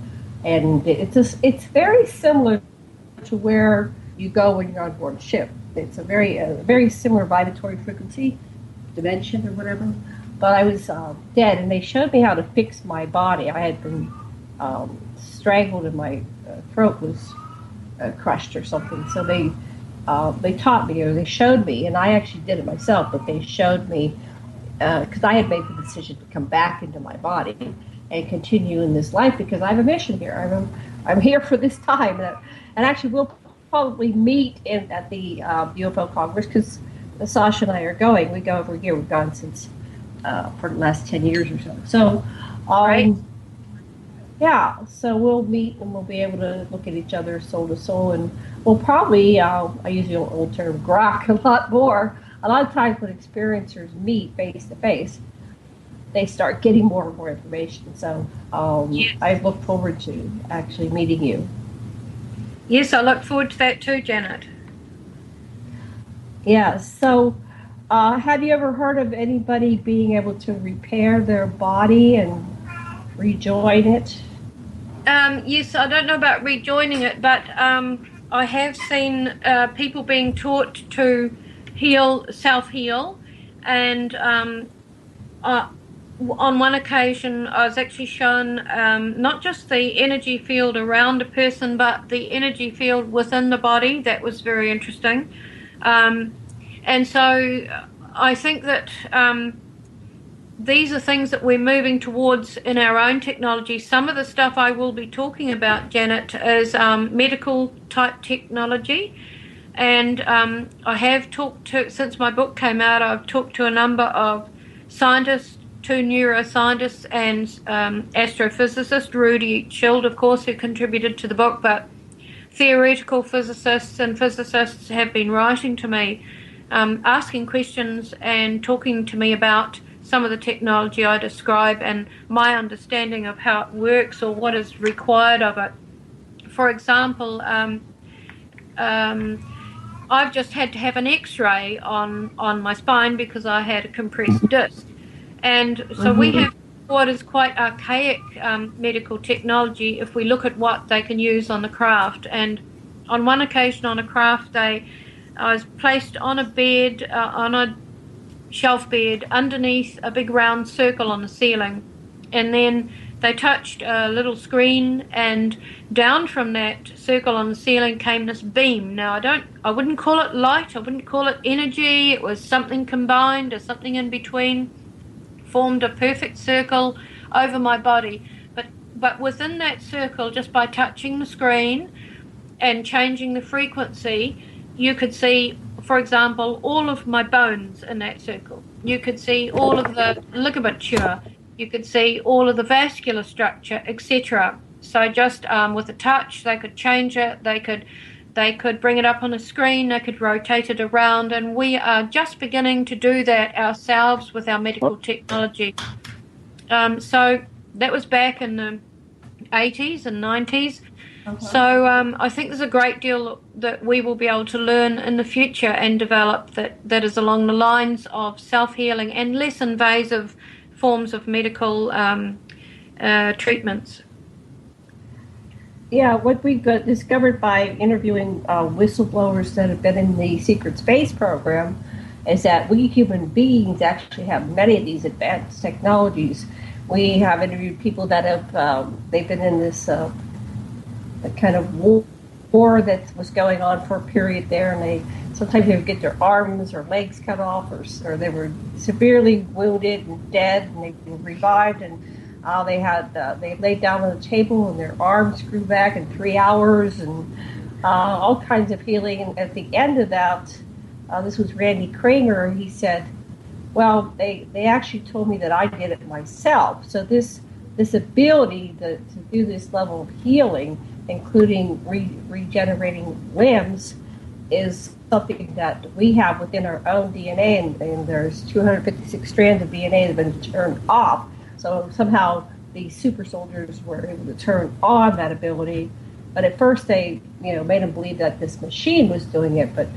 And it's very similar to where you go when you're on board a ship. It's a very similar vibratory frequency, dimension or whatever. But I was dead, and they showed me how to fix my body. I had been strangled and my throat was crushed or something. So they taught me, or they showed me, and I actually did it myself, but they showed me, because I had made the decision to come back into my body and continue in this life, because I have a mission here. I'm here for this time. And actually, we'll probably meet at the UFO Congress, because Sasha and I are going. We go every year. We've gone since for the last 10 years or so. So, yeah, so we'll meet and we'll be able to look at each other soul to soul, and we'll probably, I use the old term, grok a lot more. A lot of times when experiencers meet face to face, they start getting more and more information. So I look forward to actually meeting you. Yes, I look forward to that too, Janet. Yeah, so have you ever heard of anybody being able to repair their body and rejoin it? Yes, I don't know about rejoining it, but I have seen people being taught to self-heal, and on one occasion I was actually shown not just the energy field around a person, but the energy field within the body. That was very interesting. And so I think that these are things that we're moving towards in our own technology. Some of the stuff I will be talking about, Janet, is medical type technology. And I have talked to, since my book came out, I've talked to a number of scientists, 2 neuroscientists and astrophysicist, Rudy Schild, of course, who contributed to the book, but theoretical physicists and physicists have been writing to me, asking questions and talking to me about some of the technology I describe and my understanding of how it works or what is required of it. For example, I've just had to have an X-ray on my spine because I had a compressed disc. And so we have what is quite archaic medical technology if we look at what they can use on the craft. And on one occasion on a craft day, I was placed on a bed, on a shelf bed, underneath a big round circle on the ceiling. And then they touched a little screen, and down from that circle on the ceiling came this beam. Now, I wouldn't call it light, I wouldn't call it energy. It was something combined or something in between, formed a perfect circle over my body. But within that circle, just by touching the screen and changing the frequency, you could see, for example, all of my bones in that circle. You could see all of the ligature. You could see all of the vascular structure, etc. So just with a touch, they could change it. They could bring it up on a screen. They could rotate it around. And we are just beginning to do that ourselves with our medical technology. So that was back in the 80s and 90s. So I think there's a great deal that we will be able to learn in the future and develop that is along the lines of self-healing and less invasive forms of medical treatments. Yeah, what we got discovered by interviewing whistleblowers that have been in the secret space program is that we human beings actually have many of these advanced technologies. We have interviewed people that have they've been in this the kind of war that was going on for a period there, and sometimes they would get their arms or legs cut off, or they were severely wounded and dead, and they were revived, and they laid down on the table and their arms grew back in 3 hours, and all kinds of healing. And at the end of that, this was Randy Kramer. He said, "Well, they actually told me that I did it myself." So this ability to do this level of healing, including regenerating limbs, is something that we have within our own DNA, and there's 256 strands of DNA that have been turned off. So somehow the super soldiers were able to turn on that ability. But at first they made them believe that this machine was doing it, but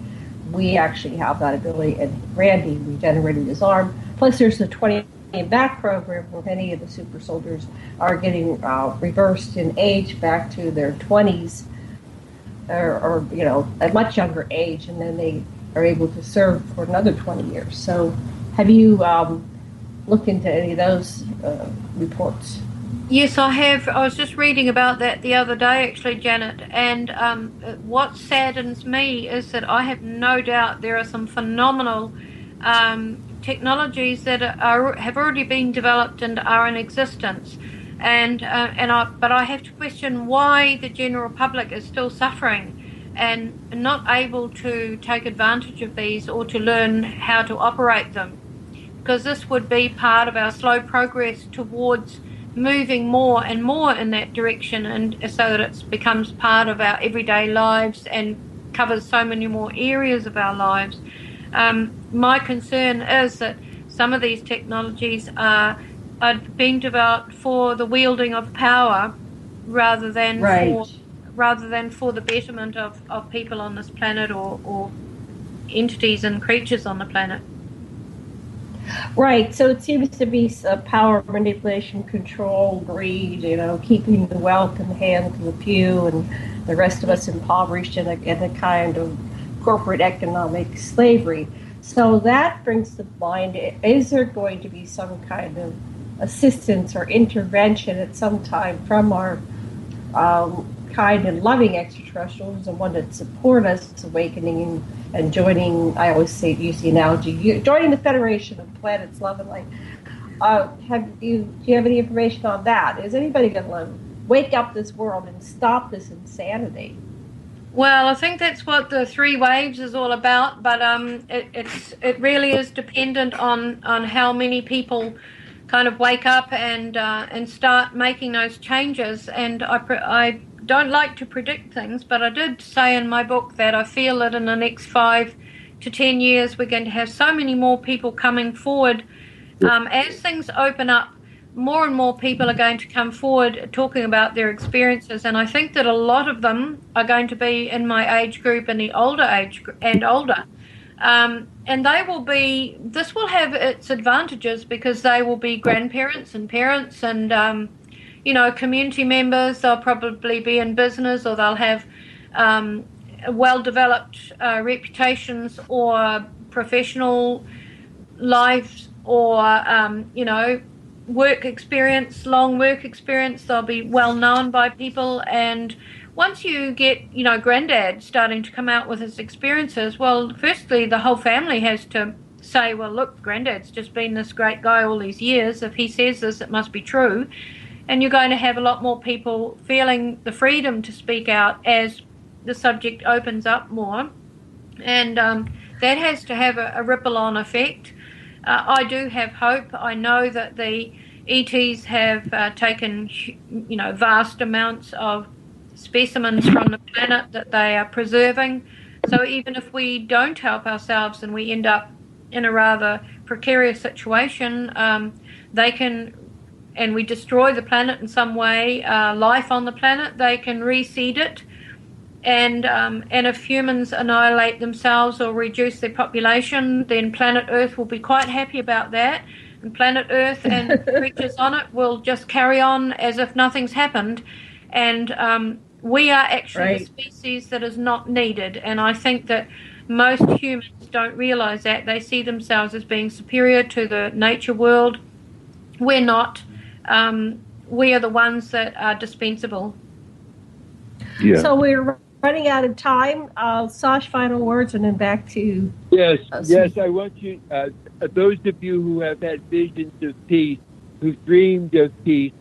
we actually have that ability, and Randy regenerated his arm. Plus there's the 20 back program where many of the super soldiers are getting reversed in age back to their 20s or a much younger age, and then they are able to serve for another 20 years. So have you looked into any of those reports? Yes, I have. I was just reading about that the other day, actually, Janet, and what saddens me is that I have no doubt there are some phenomenal technologies that have already been developed and are in existence, but I have to question why the general public is still suffering and not able to take advantage of these or to learn how to operate them, because this would be part of our slow progress towards moving more and more in that direction, and so that it becomes part of our everyday lives and covers so many more areas of our lives. My concern is that some of these technologies are being developed for the wielding of power rather than for the betterment of people on this planet or entities and creatures on the planet. Right, so it seems to be power, manipulation, control, greed, keeping the wealth in the hands of the few and the rest of us impoverished in a kind of corporate economic slavery. So that brings to mind, is there going to be some kind of assistance or intervention at some time from our kind and loving extraterrestrials, and one that support us awakening and joining, I always use the analogy, joining the Federation of Planets Love and Light. Do you have any information on that? Is anybody going to wake up this world and stop this insanity? Well, I think that's what the 3 waves is all about, but it really is dependent on how many people kind of wake up and start making those changes. And I don't like to predict things, but I did say in my book that I feel that in the next 5 to 10 years we're going to have so many more people coming forward. As things open up, more and more people are going to come forward talking about their experiences, and I think that a lot of them are going to be in my age group and the older age and older. And this will have its advantages because they will be grandparents and parents and, community members. They'll probably be in business, or they'll have well-developed reputations or professional lives or, work experience, long work experience. They'll be well known by people. And once you get, Granddad starting to come out with his experiences, well, firstly, the whole family has to say, well, look, Granddad's just been this great guy all these years. If he says this, it must be true. And you're going to have a lot more people feeling the freedom to speak out as the subject opens up more. And that has to have a ripple-on effect. I do have hope. I know that the ETs have taken, vast amounts of specimens from the planet that they are preserving. So even if we don't help ourselves and we end up in a rather precarious situation, they can, and we destroy the planet in some way, life on the planet, they can reseed it. And if humans annihilate themselves or reduce their population, then planet Earth will be quite happy about that. And planet Earth and creatures on it will just carry on as if nothing's happened. And we are actually the species that is not needed. And I think that most humans don't realize that. They see themselves as being superior to the nature world. We're not. We are the ones that are dispensable. Yeah. So we're running out of time. Sash, final words, and then back to... Yes, I want you, those of you who have had visions of peace, who've dreamed of peace,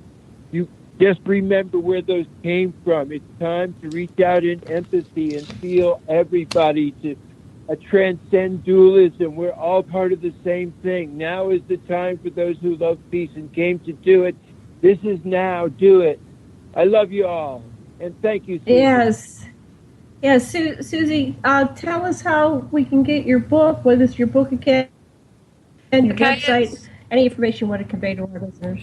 you just remember where those came from. It's time to reach out in empathy and feel everybody, to transcend dualism. We're all part of the same thing. Now is the time for those who love peace and came to do it. This is now. Do it. I love you all. And thank you, Suzy. Yes, Suzy, tell us how we can get your book, whether it's your book again, and your website, any information you want to convey to our listeners.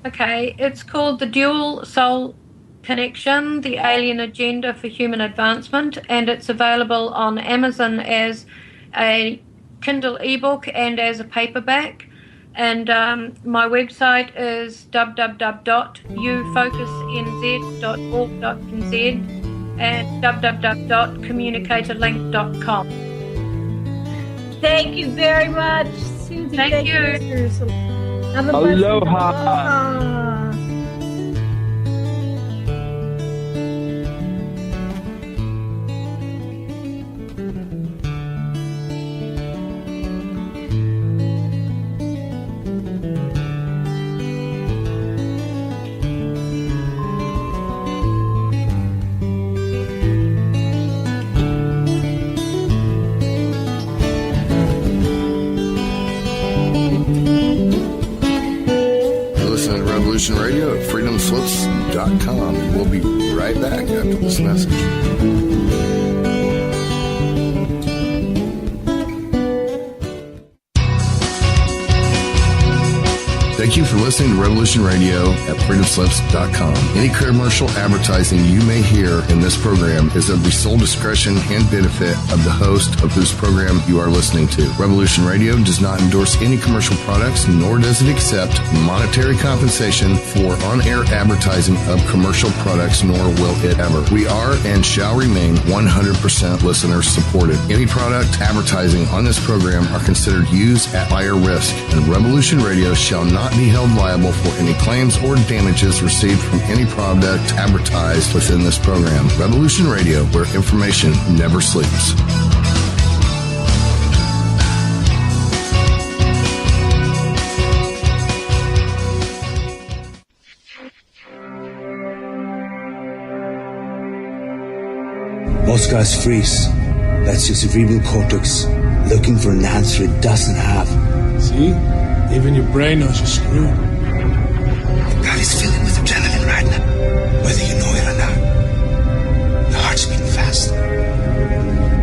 Okay, it's called The Dual Soul Connection, The Alien Agenda for Human Advancement, and it's available on Amazon as a Kindle ebook and as a paperback. And my website is www.ufocusnz.org.nz and www.communicatorlink.com. Thank you very much, Suzy. Thank you. Have a blessed day. Aloha. Radio at freedomslips.com. And we'll be right back after this message. Thank you for listening to Revolution Radio at freedomslips.com. Any commercial advertising you may hear in this program is of the sole discretion and benefit of the host of whose program you are listening to. Revolution Radio does not endorse any commercial products, nor does it accept monetary compensation for on-air advertising of commercial products, nor will it ever. We are and shall remain 100% listener supported. Any product advertising on this program are considered used at higher risk, and Revolution Radio shall not be held liable for any claims or damages received from any product advertised within this program. Revolution Radio, where information never sleeps. Most guys freeze. That's your cerebral cortex looking for an answer it doesn't have. See? Even your brain knows you're screwed. Your body's filling with adrenaline right now, whether you know it or not. Your heart's beating fast.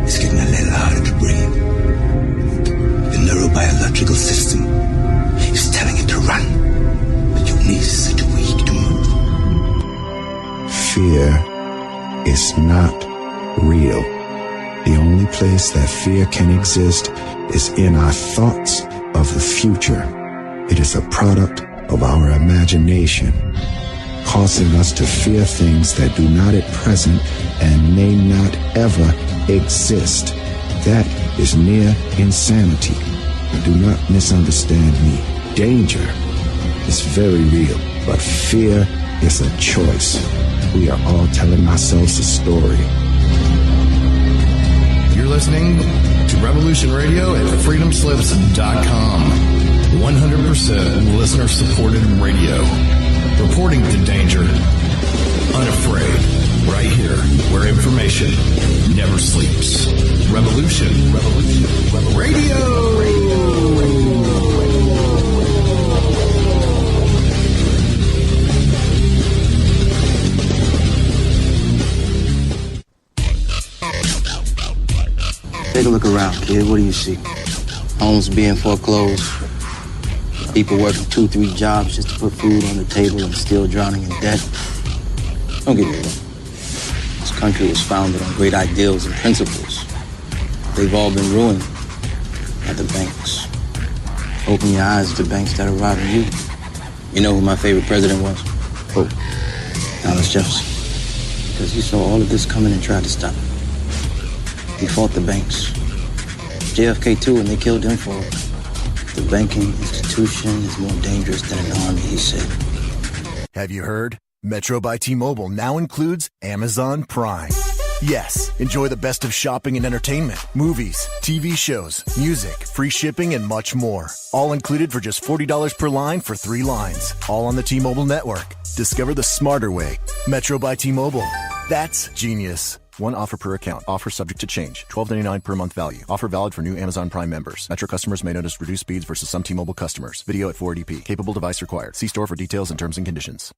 It's getting a little harder to breathe. The neurobiological system is telling it to run, but your knees are too weak to move. Fear is not real. The only place that fear can exist is in our thoughts of the future. It is a product of our imagination, causing us to fear things that do not at present and may not ever exist. That is near insanity. Do not misunderstand me. Danger is very real, but fear is a choice. We are all telling ourselves a story. You're listening to Revolution Radio at freedomslips.com. 100% listener-supported radio. Reporting to danger, unafraid. Right here, where information never sleeps. Revolution Radio. Take a look around, kid. What do you see? Homes being foreclosed. People working 2-3 jobs just to put food on the table and still drowning in debt. Don't get me wrong. This country was founded on great ideals and principles. They've all been ruined by the banks. Open your eyes to the banks that are robbing you. You know who my favorite president was? Who? Thomas Jefferson. Because he saw all of this coming and tried to stop it. He fought the banks. JFK too, and they killed him for it. The banking institution is more dangerous than an army, he said. Have you heard? Metro by T-Mobile now includes Amazon Prime. Yes, enjoy the best of shopping and entertainment, movies, TV shows, music, free shipping, and much more. All included for just $40 per line for 3 lines. All on the T-Mobile network. Discover the smarter way. Metro by T-Mobile. That's genius. One offer per account. Offer subject to change. $12.99 per month value. Offer valid for new Amazon Prime members. Metro customers may notice reduced speeds versus some T-Mobile customers. Video at 480p. Capable device required. See store for details and terms and conditions.